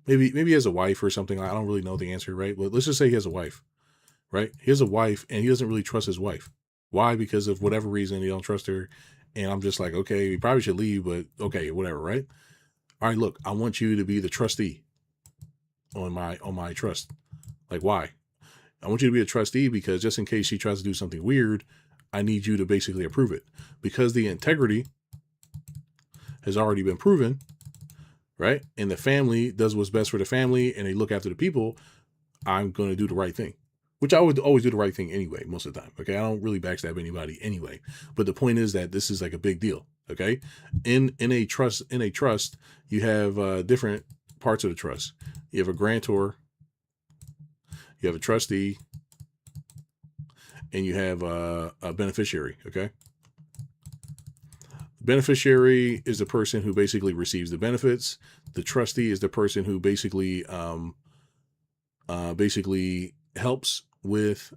maybe he has a wife or something. I don't really know the answer, right? But let's just say he has a wife, right? He has a wife and he doesn't really trust his wife. Why? Because of whatever reason he don't trust her. And I'm just like, okay, he probably should leave, but okay, whatever, right? All right, look, I want you to be the trustee on my trust. Like, why? I want you to be a trustee because just in case she tries to do something weird, I need you to basically approve it. Because the integrity has already been proven, right? And the family does what's best for the family and they look after the people, I'm going to do the right thing. Which I would always do the right thing anyway, most of the time. Okay. I don't really backstab anybody anyway. But the point is that this is like a big deal. Okay. In a trust, you have different parts of the trust. You have a grantor, you have a trustee, and you have a beneficiary. Okay. Beneficiary is the person who basically receives the benefits. The trustee is the person who basically helps with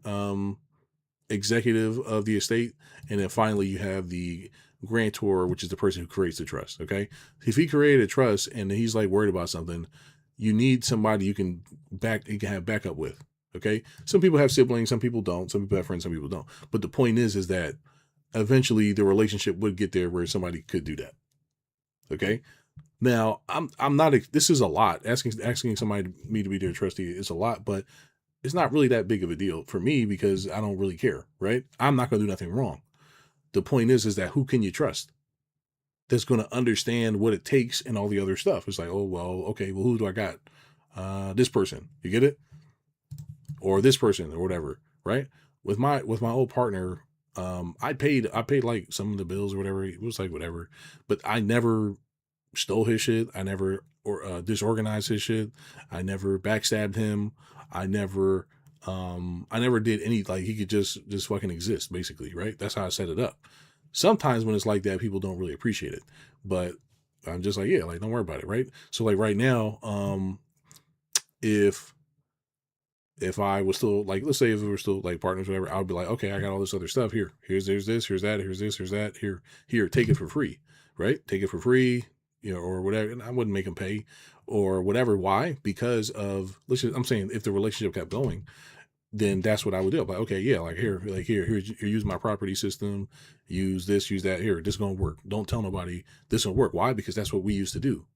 executive of the estate. And then finally you have the grantor, which is the person who creates the trust. Okay. If he created a trust and he's like worried about something, you need somebody you can have backup with. Okay. Some people have siblings, some people don't, some people have friends, some people don't. But the point is that eventually the relationship would get there where somebody could do that. Okay. Now I'm not, this is a lot. Asking somebody me to be their trustee is a lot, but it's not really that big of a deal for me because I don't really care, right? I'm not going to do nothing wrong. The point is that who can you trust that's going to understand what it takes and all the other stuff? It's like, oh, well, okay, well, who do I got? This person, you get it? Or this person or whatever, right? With my old partner, I paid like some of the bills or whatever. It was like whatever, but I never stole his shit. I never disorganized his shit. I never backstabbed him. I never did any, like, he could just fucking exist, basically, right? That's how I set it up. Sometimes when it's like that, people don't really appreciate it, but I'm just like, yeah, like, don't worry about it, right? So like right now, if I was still like, let's say if we were still like partners, or whatever, I would be like, okay, I got all this other stuff here. There's this, here's that, here's this, here's that, here, take it for free, right? Take it for free, or whatever. And I wouldn't make them pay or whatever. Why? Because of, I'm saying if the relationship kept going, then that's what I would do. Like, okay, yeah, like here, use my property system, use this, use that. Here, this is gonna work. Don't tell nobody this will work. Why? Because that's what we used to do.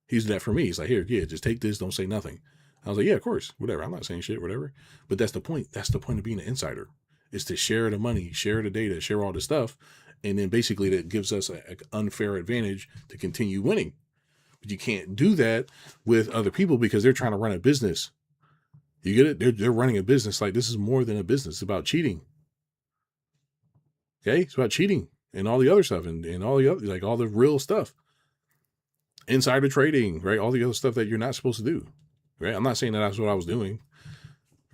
He used to do that for me. He's like, here, yeah, just take this, don't say nothing. I was like, yeah, of course, whatever. I'm not saying shit, whatever. But that's the point. That's the point of being an insider, is to share the money, share the data, share all the stuff. And then basically that gives us an unfair advantage to continue winning. But you can't do that with other people because they're trying to run a business. You get it? They're running a business. Like, this is more than a business. It's about cheating. Okay? It's about cheating and all the other stuff and all the other, like, all the real stuff. Insider trading, right? All the other stuff that you're not supposed to do, right? I'm not saying that that's what I was doing,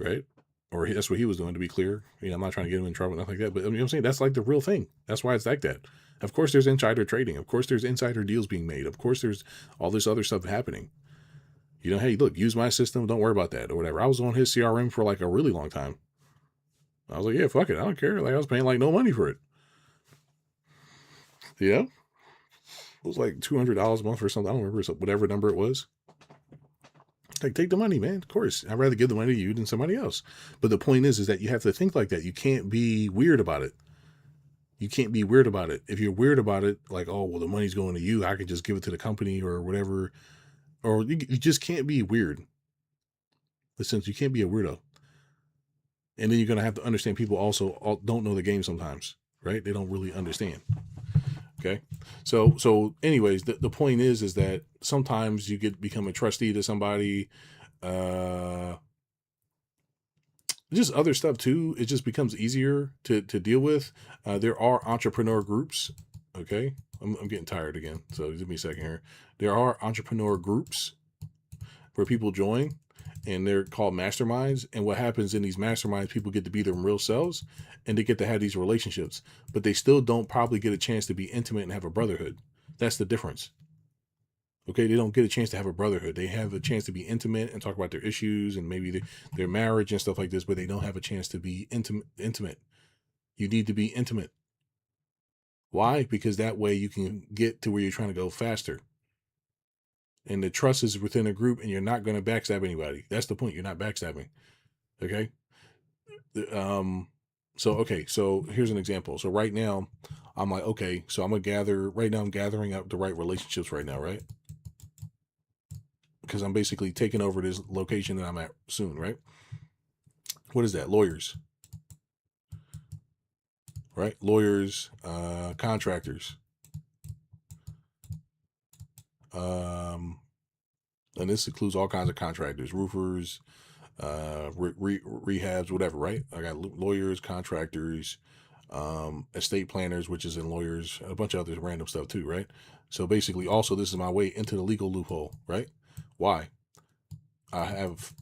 right? Or that's what he was doing, to be clear. I'm not trying to get him in trouble, nothing like that. But I'm saying that's like the real thing. That's why it's like that. Of course, there's insider trading. Of course, there's insider deals being made. Of course, there's all this other stuff happening. Hey, look, use my system. Don't worry about that or whatever. I was on his CRM for like a really long time. I was like, yeah, fuck it. I don't care. Like, I was paying like no money for it. Yeah. It was like $200 a month or something. I don't remember, whatever number it was. Like, take the money, man. Of course. I'd rather give the money to you than somebody else. But the point is that you have to think like that. You can't be weird about it. You can't be weird about it. If you're weird about it, like, oh, well, the money's going to you, I could just give it to the company or whatever. Or you just can't be weird. Listen, you can't be a weirdo. And then you're going to have to understand people also don't know the game sometimes, right? They don't really understand. Okay. So anyways, the point is that sometimes you become a trustee to somebody, just other stuff too. It just becomes easier to deal with. There are entrepreneur groups. Okay. I'm getting tired again. So give me a second here. There are entrepreneur groups where people join, and they're called masterminds. And what happens in these masterminds, people get to be their real selves and they get to have these relationships, but they still don't probably get a chance to be intimate and have a brotherhood. That's the difference. Okay. They don't get a chance to have a brotherhood. They have a chance to be intimate and talk about their issues and maybe their marriage and stuff like this, but they don't have a chance to be intimate. You need to be intimate. Why? Because that way you can get to where you're trying to go faster. And the trust is within a group, and you're not going to backstab anybody. That's the point. You're not backstabbing. Okay. So here's an example. So right now I'm like, okay, so I'm gathering up the right relationships right now, right? Because I'm basically taking over this location that I'm at soon, right? What is that? Lawyers, right? Lawyers, contractors, and this includes all kinds of contractors, roofers, rehabs, whatever, right? I got lawyers, contractors, estate planners, which is in lawyers, a bunch of other random stuff too, right? So basically, also, this is my way into the legal loophole, right? Why? I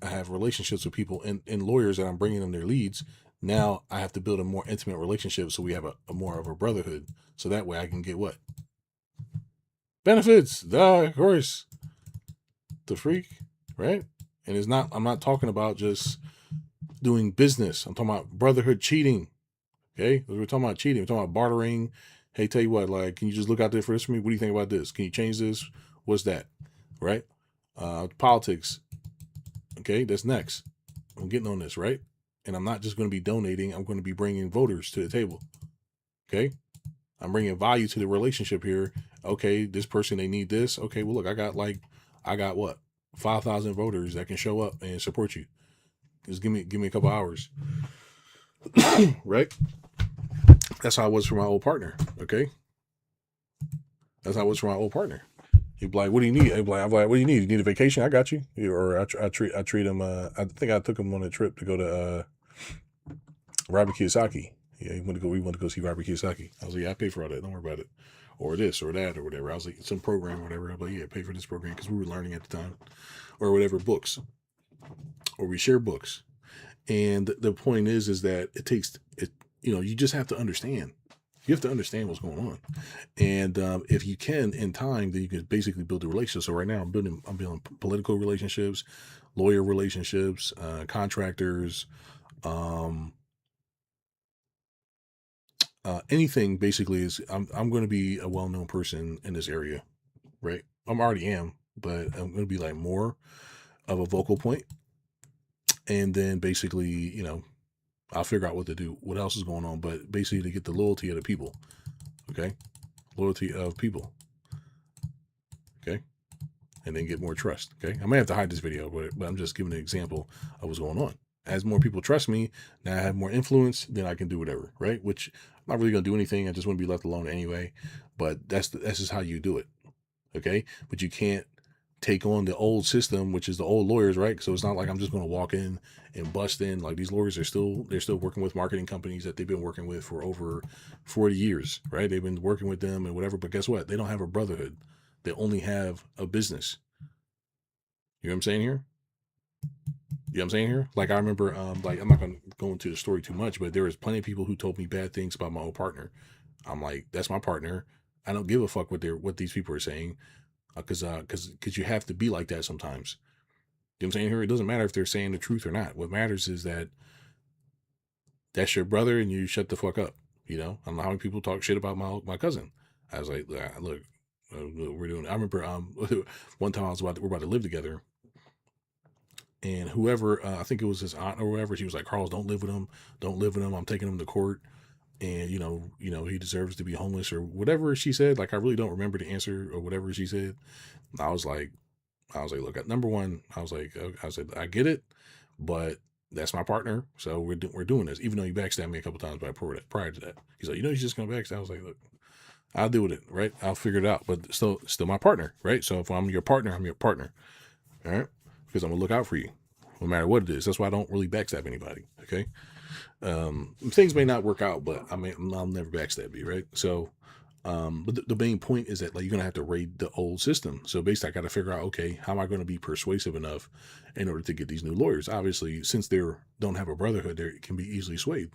have relationships with people in lawyers that I'm bringing them their leads. Now I have to build a more intimate relationship so we have a more of a brotherhood. So that way I can get what? Benefits. Duh, of course. The freak, right? And I'm not talking about just doing business. I'm talking about brotherhood cheating. Okay? We're talking about cheating. We're talking about bartering. Hey, tell you what, like, can you just look out there for this for me? What do you think about this? Can you change this? What's that? Right? Politics. Okay, that's next. I'm getting on this, right? And I'm not just going to be donating. I'm going to be bringing voters to the table. Okay? I'm bringing value to the relationship here. Okay, this person, they need this. Okay, well, look, I got what? 5,000 voters that can show up and support you. Just give me a couple hours. Right? That's how it was for my old partner. Okay? That's how it was for my old partner. He'd be like, "What do you need?" I'm like, "What do you need? You need a vacation? I got you." Or I treat him. I think I took him on a trip to go to Robert Kiyosaki. Yeah, we went to go see Robert Kiyosaki. I was like, "Yeah, I pay for all that. Don't worry about it." Or this or that or whatever. I was like, some program or whatever. I was like, "Yeah, pay for this program," because we were learning at the time, or whatever, books, or we share books. And the point is that it takes it. You just have to understand. You have to understand what's going on, and if you can, in time, then you can basically build a relationship. So right now, I'm building political relationships, lawyer relationships, contractors, um, anything. Basically, is I'm going to be a well known person in this area, right? I'm already am, but I'm going to be like more of a vocal point, and then basically, I'll figure out what to do, what else is going on, but basically to get the loyalty of the people. Okay, loyalty of people. Okay, and then get more trust. Okay, I may have to hide this video, but I'm just giving an example of what's going on. As more people trust me, now I have more influence, then I can do whatever, right? Which I'm not really gonna do anything. I just want to be left alone anyway. But that's just how you do it. Okay, but you can't take on the old system, which is the old lawyers, right? So it's not like I'm just going to walk in and bust in. Like, these lawyers they're still working with marketing companies that they've been working with for over 40 years, right? They've been working with them and whatever, but guess what? They don't have a brotherhood. They only have a business. You know what I'm saying here? You know what I'm saying here? Like, I remember, like, I'm not going to go into the story too much, but there was plenty of people who told me bad things about my old partner. I'm like, that's my partner. I don't give a fuck what these people are saying, because you have to be like that sometimes. You know what I'm saying here? It doesn't matter if they're saying the truth or not. What matters is that that's your brother and you shut the fuck up. I don't know how many people talk shit about my cousin. I was like, look, we're doing. I remember one time we're about to live together, and whoever, I think it was his aunt or whoever, she was like, "Carlos, don't live with him. Don't live with him. I'm taking him to court, and he deserves to be homeless," or whatever she said. Like, I really don't remember the answer or whatever she said. I was like, look, at number one, I said, I get it, but that's my partner, so we're doing this. Even though you backstabbed me a couple times prior to that, he's like, he's just gonna backstab. I was like, look, I'll deal with it, right? I'll figure it out, but still my partner, right? So if I'm your partner, I'm your partner, all right? Because I'm gonna look out for you, no matter what it is. That's why I don't really backstab anybody. Okay, things may not work out, but I'll never backstab you, right? So but the main point is that, like, you're gonna have to raid the old system. So basically, I got to figure out, okay, how am I going to be persuasive enough in order to get these new lawyers? Obviously, since they don't have a brotherhood, they can be easily swayed,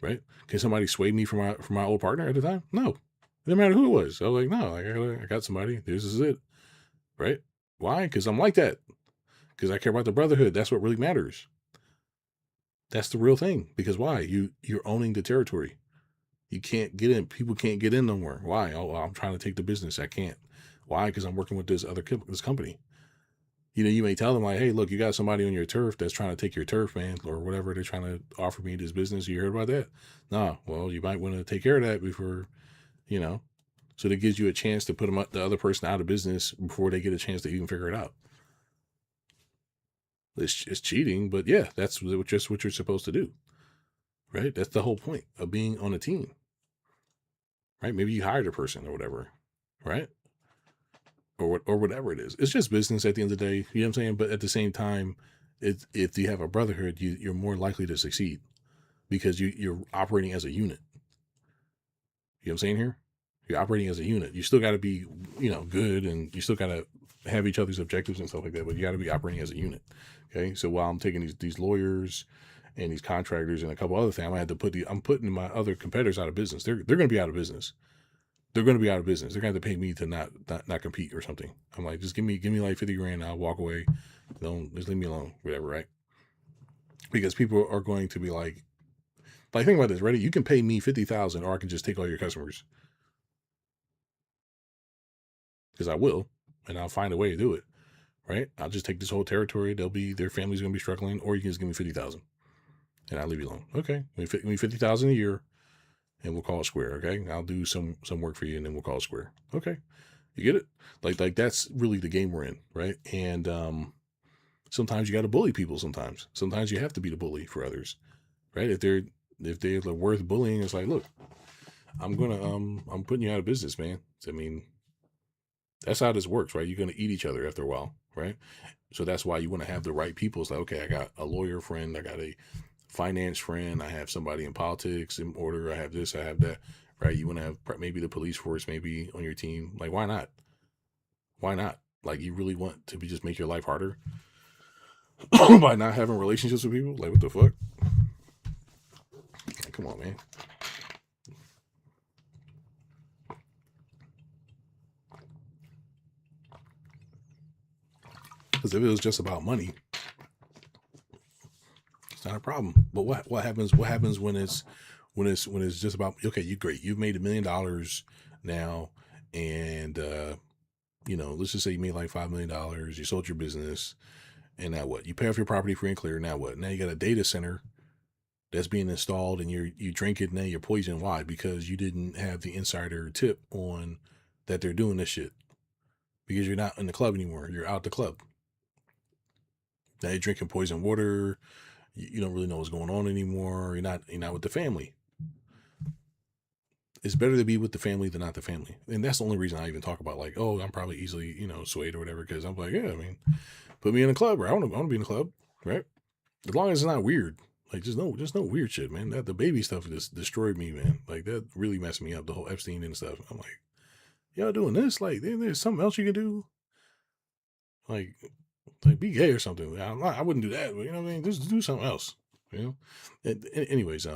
right? Can somebody sway me from my old partner at the time? No, it didn't matter who it was. I was like, no, I got somebody. This is it, right? Why? Because I'm like that. Because I care about the brotherhood. That's what really matters. That's the real thing. Because why? You're owning the territory. You can't get in. People can't get in no more. Why? Oh, I'm trying to take the business. I can't. Why? Because I'm working with this company. You may tell them, like, hey, look, you got somebody on your turf that's trying to take your turf, man, or whatever. They're trying to offer me this business. You heard about that? No. Well, you might want to take care of that before, you know. So that gives you a chance to put the other person out of business before they get a chance to even figure it out. It's cheating, but yeah, that's just what you're supposed to do, right? That's the whole point of being on a team, right? Maybe you hired a person or whatever, right? Or whatever it is. It's just business at the end of the day. You know what I'm saying? But at the same time, if you have a brotherhood, you're more likely to succeed because you're operating as a unit. You know what I'm saying here? You're operating as a unit. You still got to be, good, and you still got to have each other's objectives and stuff like that. But you got to be operating as a unit. Okay. So while I'm taking these lawyers and these contractors and a couple other things. I'm putting my other competitors out of business. They're going to be out of business. They're going to be out of business. They're going to have to pay me to not compete or something. I'm like, just give me like 50 grand. I'll walk away. Don't just leave me alone, whatever, right? Because people are going to be like think about this, ready? You can pay me 50,000, or I can just take all your customers, because I will, and I'll find a way to do it, right? I'll just take this whole territory. Their family's going to be struggling, or you can just give me 50,000, and I'll leave you alone. Okay, give me 50,000 a year, and we'll call it square. Okay, I'll do some work for you, and then we'll call it square. Okay, you get it? Like that's really the game we're in, right? And sometimes you got to bully people. Sometimes you have to be the bully for others, right? If they're worth bullying, it's like, look, I'm putting you out of business, man. I mean, that's how this works, right? You're gonna eat each other after a while, right? So that's why you want to have the right people. It's like, okay, I got a lawyer friend, I got a finance friend, I have somebody in politics in order, I have this, I have that, right? You want to have maybe the police force maybe on your team. Like, why not? Why not? Like, you really want to just make your life harder by not having relationships with people? Like, what the fuck? Like, come on, man. Because if it was just about money, it's not a problem. But what happens? What happens when it's just about, okay, you great, you've made $1 million now, and let's just say you made like $5 million, you sold your business, and now what? You pay off your property free and clear. Now what? Now you got a data center that's being installed, and you drink it, and now you're poisoned. Why? Because you didn't have the insider tip on that they're doing this shit. Because you're not in the club anymore. You're out the club. Now you're drinking poison water. You don't really know what's going on anymore. You're not with the family. It's better to be with the family than not the family. And that's the only reason I even talk about, like, oh, I'm probably easily, swayed or whatever. Because I'm like, yeah, I mean, put me in a club, right? I want to be in a club, right? As long as it's not weird. Like, just no weird shit, man. That the baby stuff just destroyed me, man. Like, that really messed me up, the whole Epstein and stuff. I'm like, y'all doing this? Like, there's something else you can do? Like be gay or something. I wouldn't do that, but you know what I mean? Just do something else, you know? Anyways,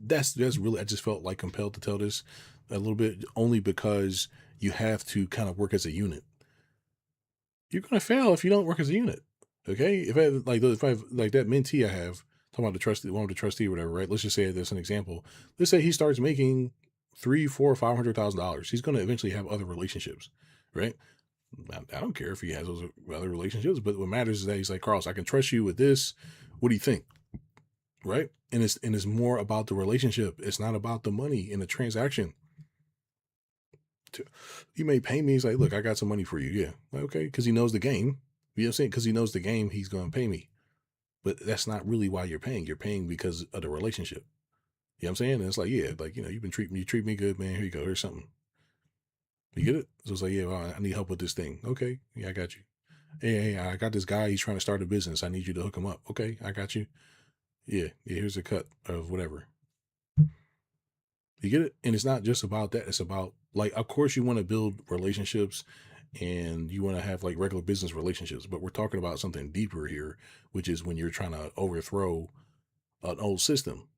that's really, I just felt like compelled to tell this a little bit, only because you have to kind of work as a unit. You're going to fail if you don't work as a unit. Okay. If I have like that mentee I have, talking about the trustee, one of the trustee or whatever, right? Let's just say there's an example. Let's say he starts making $300,000, $400,000, $500,000. He's going to eventually have other relationships, right? I don't care if he has those other relationships, but what matters is that he's like, Carlos, I can trust you with this. What do you think? Right? And it's more about the relationship. It's not about the money in the transaction. You may pay me. He's like, look, I got some money for you. Yeah. Like, okay. Because he knows the game. You know what I'm saying? Because he knows the game, he's going to pay me. But that's not really why you're paying. You're paying because of the relationship. You know what I'm saying? And it's like, yeah, like, you treat me good, man. Here you go. Here's something. You get it? So it's like, yeah, well, I need help with this thing. Okay. Yeah, I got you. Hey, I got this guy. He's trying to start a business. I need you to hook him up. Okay. I got you. Yeah. Here's a cut of whatever. You get it? And it's not just about that. It's about, like, of course you want to build relationships and you want to have like regular business relationships, but we're talking about something deeper here, which is when you're trying to overthrow an old system.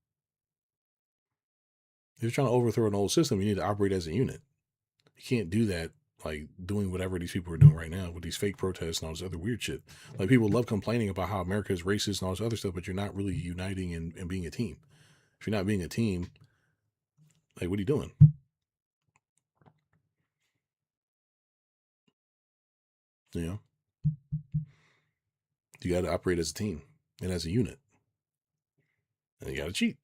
If you're trying to overthrow an old system, you need to operate as a unit. You can't do that like doing whatever these people are doing right now with these fake protests and all this other weird shit. Like, people love complaining about how America is racist and all this other stuff, but you're not really uniting and being a team. If you're not being a team, like, what are you doing? You know, you got to operate as a team and as a unit, and you got to cheat,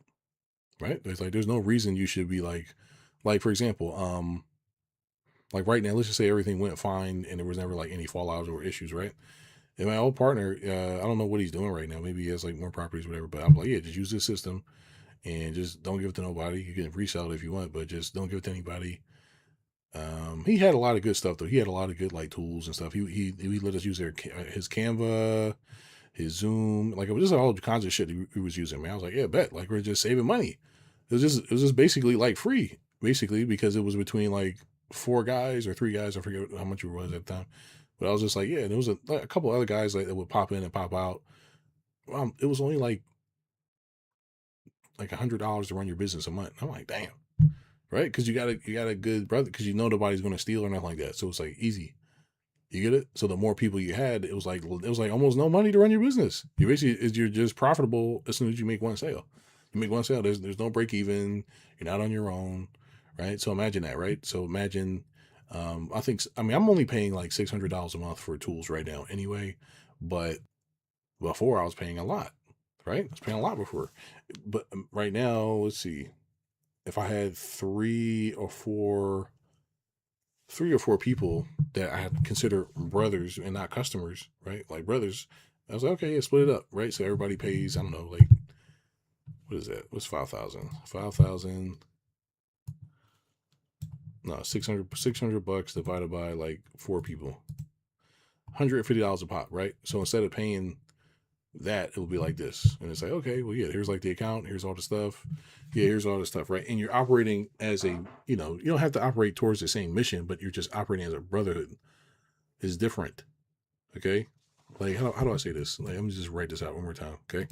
right? There's no reason you should be like for example, like right now, let's just say everything went fine and there was never like any fallouts or issues, right? And my old partner, I don't know what he's doing right now. Maybe he has like more properties, whatever. But I'm like, yeah, just use this system and just don't give it to nobody. You can resell it if you want, but just don't give it to anybody. He had a lot of good stuff though. He had a lot of good like tools and stuff. He let us use his Canva, his Zoom, like it was just all kinds of shit he was using. Man, I was like, yeah, bet. Like, we're just saving money. It was just basically like free, basically, because it was between like 4 guys or 3 guys. I forget how much it was at the time. But I was just like, yeah, there was a couple other guys like that would pop in and pop out it was only like $100 to run your business a month. I'm like, damn, right? Because you got a good brother, because you know nobody's going to steal or nothing like that. So it's like easy. You get it? So the more people you had, it was like almost no money to run your business. You basically you're just profitable as soon as you make one sale. You make one sale, there's no break even. You're not on your own, right? So imagine that, right? So imagine, I mean I'm only paying like $600 a month for tools right now anyway, but before I was paying a lot, right? I was paying a lot before, but right now, let's see, if I had three or four people that I had consider brothers and not customers, right? Like brothers. I was like, okay, yeah, split it up, right? So everybody pays, I don't know, like, what is that? What's 5,000? 5,000, no, 600 bucks divided by like four people. $150 a pop, right? So instead of paying that, it will be like this. And it's like, okay, well, yeah, here's like the account, here's all the stuff. Yeah, here's all the stuff, right? And you're operating as a, you don't have to operate towards the same mission, but you're just operating as a brotherhood. Is different. Okay. Like, how do I say this? Like, let me just write this out one more time. Okay.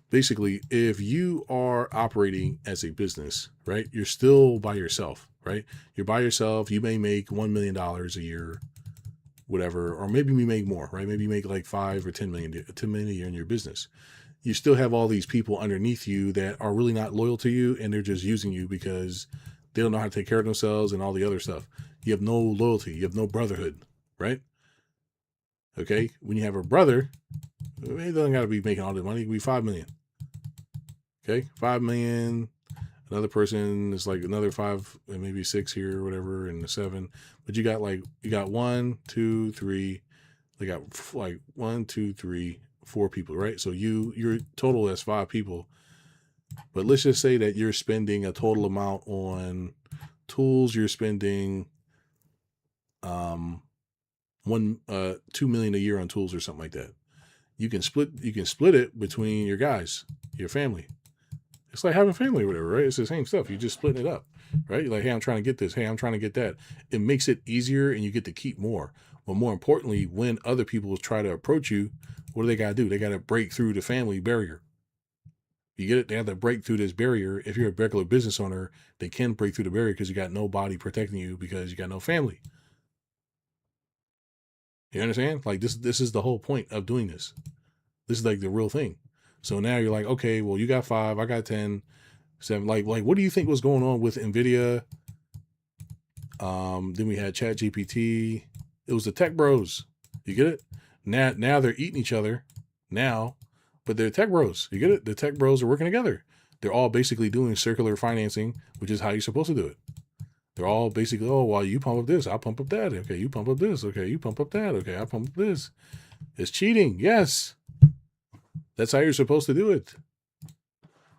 Basically, if you are operating as a business, right, you're still by yourself, right? You're by yourself. You may make $1 million a year, whatever, or maybe we make more, right? Maybe you make like 5 or 10 million a year in your business. You still have all these people underneath you that are really not loyal to you, and they're just using you because they don't know how to take care of themselves and all the other stuff. You have no loyalty. You have no brotherhood, right? Okay. When you have a brother, it doesn't got to be making all the money. It can be 5 million. Okay. 5 million. Another person is like another 5 and maybe 6 here or whatever, and 7. But you got 1, 2, 3. They got like 1, 2, 3, 4 people, right? So your total is 5 people. But let's just say that you're spending a total amount on tools. You're spending 2 million a year on tools or something like that. You can split it between your guys, your family. It's like having family or whatever, right? It's the same stuff. You're just splitting it up, right? You're like, hey, I'm trying to get this. Hey, I'm trying to get that. It makes it easier, and you get to keep more. But more importantly, when other people try to approach you, what do they got to do? They got to break through the family barrier. You get it? They have to break through this barrier. If you're a regular business owner, they can break through the barrier because you got nobody protecting you because you got no family. You understand? Like this is the whole point of doing this. This is like the real thing. So now you're like, okay, well, you got 5, I got 10, 7. Like, what do you think was going on with Nvidia? Then we had Chat GPT. It was the tech bros. You get it? Now they're eating each other now, but they're tech bros. You get it? The tech bros are working together. They're all basically doing circular financing, which is how you're supposed to do it. They're all basically, oh, well, you pump up this, I'll pump up that. Okay, you pump up this. Okay, you pump up that. Okay, I pump up this. It's cheating. Yes. That's how you're supposed to do it.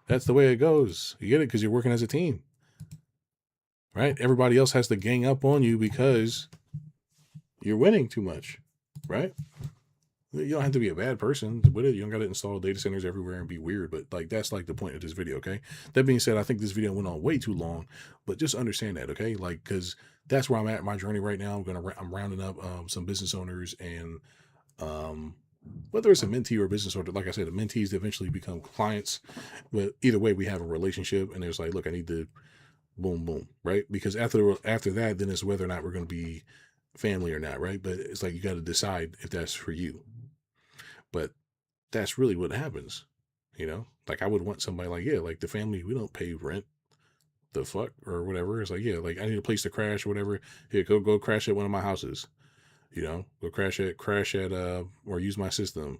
That's the way it goes. You get it? Because you're working as a team, right? Everybody else has to gang up on you because you're winning too much, right? You don't have to be a bad person with it. You don't got to install data centers everywhere and be weird, but like that's like the point of this video. Okay. That being said, I think this video went on way too long, but just understand that. Okay. Like, cause that's where I'm at in my journey right now. I'm rounding up some business owners, and whether it's a mentee or a business owner, like I said, the mentees eventually become clients, but either way, we have a relationship, and there's like, look, I need to boom, boom, right? Because after that, then it's whether or not we're going to be family or not, right? But it's like you got to decide if that's for you. But that's really what happens, Like I would want somebody like, yeah, like the family, we don't pay rent, the fuck or whatever. It's like, yeah, like I need a place to crash or whatever. Here, go crash at one of my houses. Go crash at or use my system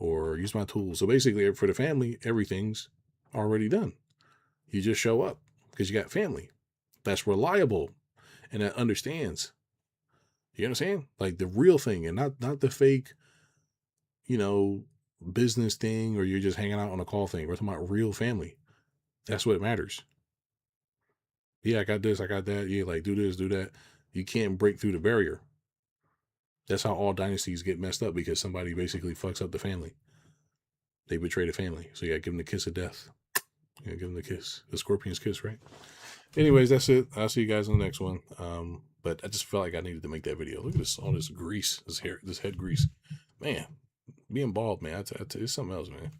or use my tools. So basically, for the family, everything's already done. You just show up because you got family that's reliable and that understands. You understand? Like the real thing, and not the fake, business thing, or you're just hanging out on a call thing. We're talking about real family. That's what matters. Yeah, I got this, I got that. Yeah, like do this, do that. You can't break through the barrier. That's how all dynasties get messed up, because somebody basically fucks up the family. They betray the family. So you gotta give them the kiss of death. You gotta give them the kiss. The scorpion's kiss, right? Anyways, that's it. I'll see you guys in the next one. But I just felt like I needed to make that video. Look at this, all this grease, this head grease. Man, being bald, man. It's something else, man.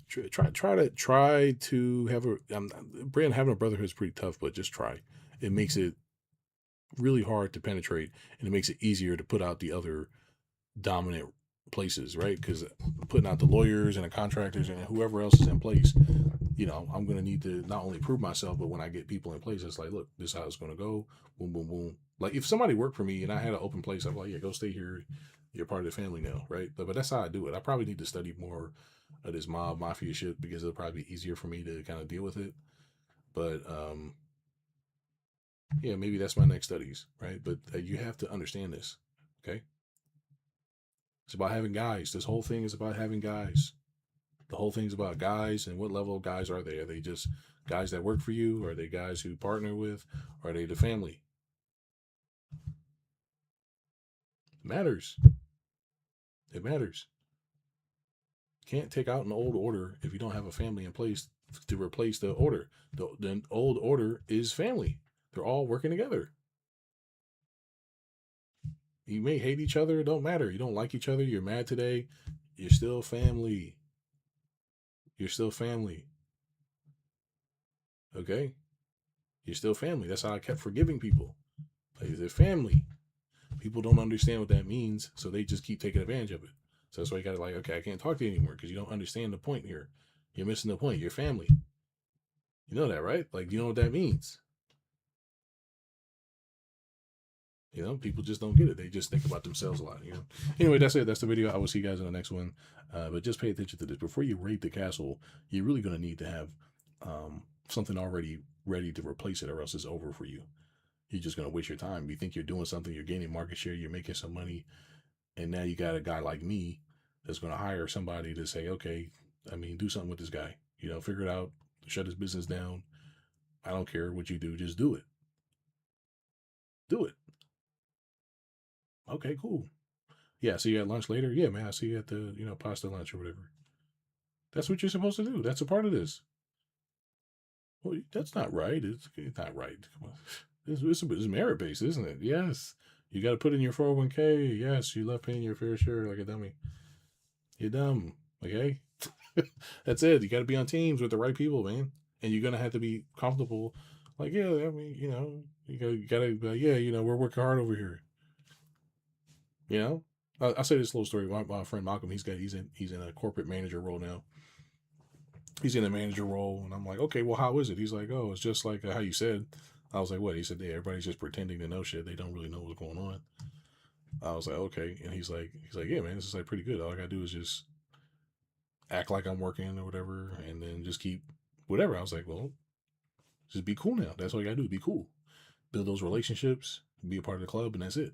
Try to have a. Brand having a brotherhood is pretty tough, but just try. It makes it really hard to penetrate, and it makes it easier to put out the other dominant places, right? Because putting out the lawyers and the contractors and whoever else is in place, I'm going to need to not only prove myself, but when I get people in place, it's like, look, this is how it's going to go. Boom, boom, boom. Like if somebody worked for me and I had an open place, I'm like, yeah, go stay here. You're part of the family now, right? But that's how I do it. I probably need to study more of this mob mafia shit because it'll probably be easier for me to kind of deal with it. But yeah, maybe that's my next studies, right? But you have to understand this, okay? It's about having guys. This whole thing is about having guys. The whole thing's about guys and what level of guys are they? Are they just guys that work for you? Are they guys who partner with? Are they the family? It matters. It matters. Can't take out an old order if you don't have a family in place to replace the order. The old order is family. They're all working together. You may hate each other. It don't matter. You don't like each other. You're mad today. You're still family. You're still family. Okay? You're still family. That's how I kept forgiving people. Like, they're family. People don't understand what that means, so they just keep taking advantage of it. So that's why you gotta like, okay, I can't talk to you anymore because you don't understand the point here. You're missing the point. You're family. You know that, right? Like, you know what that means. People just don't get it. They just think about themselves a lot. Anyway, that's it. That's the video. I will see you guys in the next one. But just pay attention to this. Before you raid the castle, you're really going to need to have something already ready to replace it, or else it's over for you. You're just going to waste your time. You think you're doing something, you're gaining market share, you're making some money, and now you got a guy like me that's going to hire somebody to say, okay, do something with this guy. Figure it out, shut his business down. I don't care what you do, just do it. Do it. Okay, cool. Yeah, see you at lunch later. Yeah, man, I see you at the, pasta lunch or whatever. That's what you're supposed to do. That's a part of this. Well, that's not right. It's not right. Come on. It's merit based, isn't it? Yes. You got to put in your 401k. Yes, you left paying your fair share like a dummy. You're dumb. Okay? That's it. You got to be on teams with the right people, man. And you're going to have to be comfortable. Like, yeah, you got to, yeah, we're working hard over here. I'll say this little story. My friend Malcolm, he's in a corporate manager role now. He's in a manager role, and I'm like, okay, well, how is it? He's like, oh, it's just like how you said. I was like, what? He said, yeah, everybody's just pretending to know shit. They don't really know what's going on. I was like, okay, and he's like, yeah, man, this is like pretty good. All I gotta do is just act like I'm working or whatever, and then just keep whatever. I was like, well, just be cool now. That's all you gotta do. Be cool. Build those relationships. Be a part of the club, and that's it.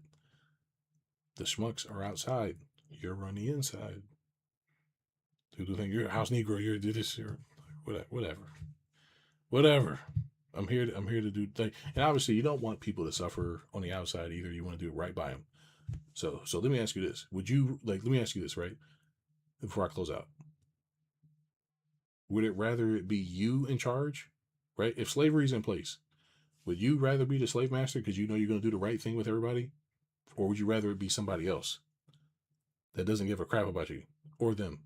The schmucks are outside. You're on the inside. People think you're a house Negro. You're this. You're whatever. I'm here to do things. And obviously, you don't want people to suffer on the outside either. You want to do it right by them. So let me ask you this: Would you like? Let me ask you this, right? Before I close out, would it rather it be you in charge, right? If slavery is in place, would you rather be the slave master because you know you're going to do the right thing with everybody, or would you rather it be somebody else that doesn't give a crap about you or them?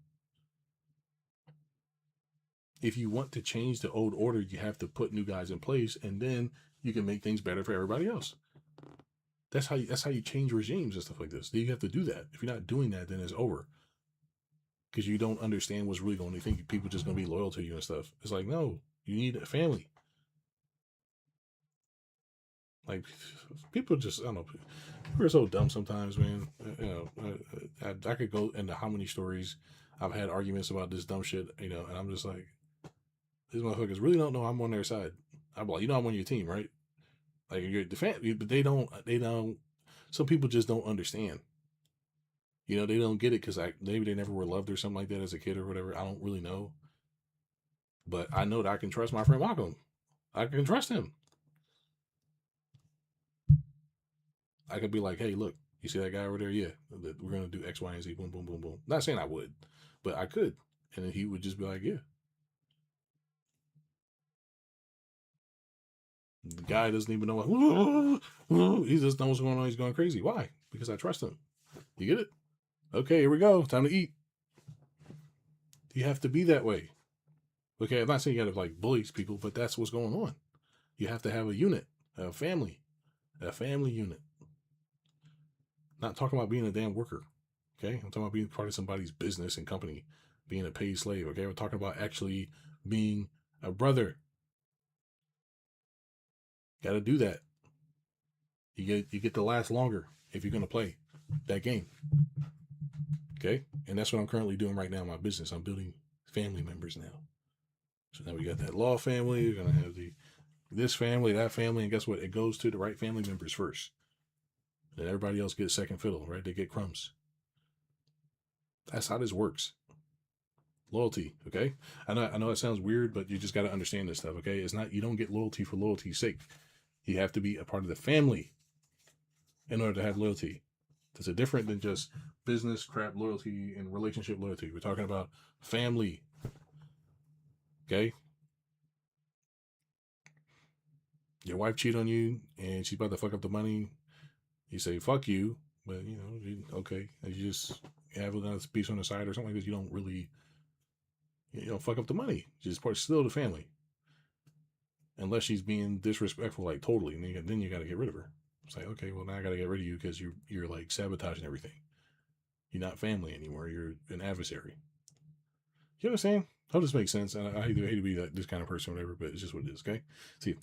If you want to change the old order, you have to put new guys in place, and then you can make things better for everybody else. That's how you change regimes and stuff like this. You have to do that. If you're not doing that, then it's over. Because you don't understand what's really going on. You think people just going to be loyal to you and stuff. It's like, no, you need a family. Like, people just, I don't know. We're so dumb sometimes, man. I could go into how many stories I've had arguments about this dumb shit, and I'm just like, these motherfuckers really don't know I'm on their side. I'm like, I'm on your team, right? Like, you're the fan, but they don't, some people just don't understand. They don't get it because maybe they never were loved or something like that as a kid or whatever. I don't really know. But I know that I can trust my friend Malcolm. I can trust him. I could be like, hey, look, you see that guy over there? Yeah, we're going to do X, Y, and Z. Boom, boom, boom, boom. Not saying I would, but I could. And then he would just be like, yeah. The guy doesn't even know what, he just knows what's going on. He's going crazy. Why? Because I trust him. You get it? Okay, here we go. Time to eat. You have to be that way. Okay, I'm not saying you got to like bully people, but that's what's going on. You have to have a unit, a family unit. Not talking about being a damn worker. Okay, I'm talking about being part of somebody's business and company, being a paid slave. Okay, we're talking about actually being a brother. Got to do that. You get to last longer if you're gonna play that game. Okay, and that's what I'm currently doing right now in my business. I'm building family members now. So now we got that law family. We're gonna have this family, that family, and guess what? It goes to the right family members first. Then everybody else gets second fiddle, right? They get crumbs. That's how this works. Loyalty, okay? I know it sounds weird, but you just got to understand this stuff, okay? It's not, you don't get loyalty for loyalty's sake. You have to be a part of the family in order to have loyalty. It's a different than just business crap loyalty and relationship loyalty. We're talking about family, okay? Your wife cheat on you and she's about to fuck up the money. You say fuck you, but okay, you just have another piece on the side or something like this. You don't really, fuck up the money. You just part still the family, unless she's being disrespectful, like totally. And then you got to get rid of her. It's like, okay, well, now I got to get rid of you because you're like sabotaging everything. You're not family anymore. You're an adversary. You know what I'm saying? Hope this makes sense. And I hate to be this kind of person, or whatever, but it's just what it is. Okay, see you.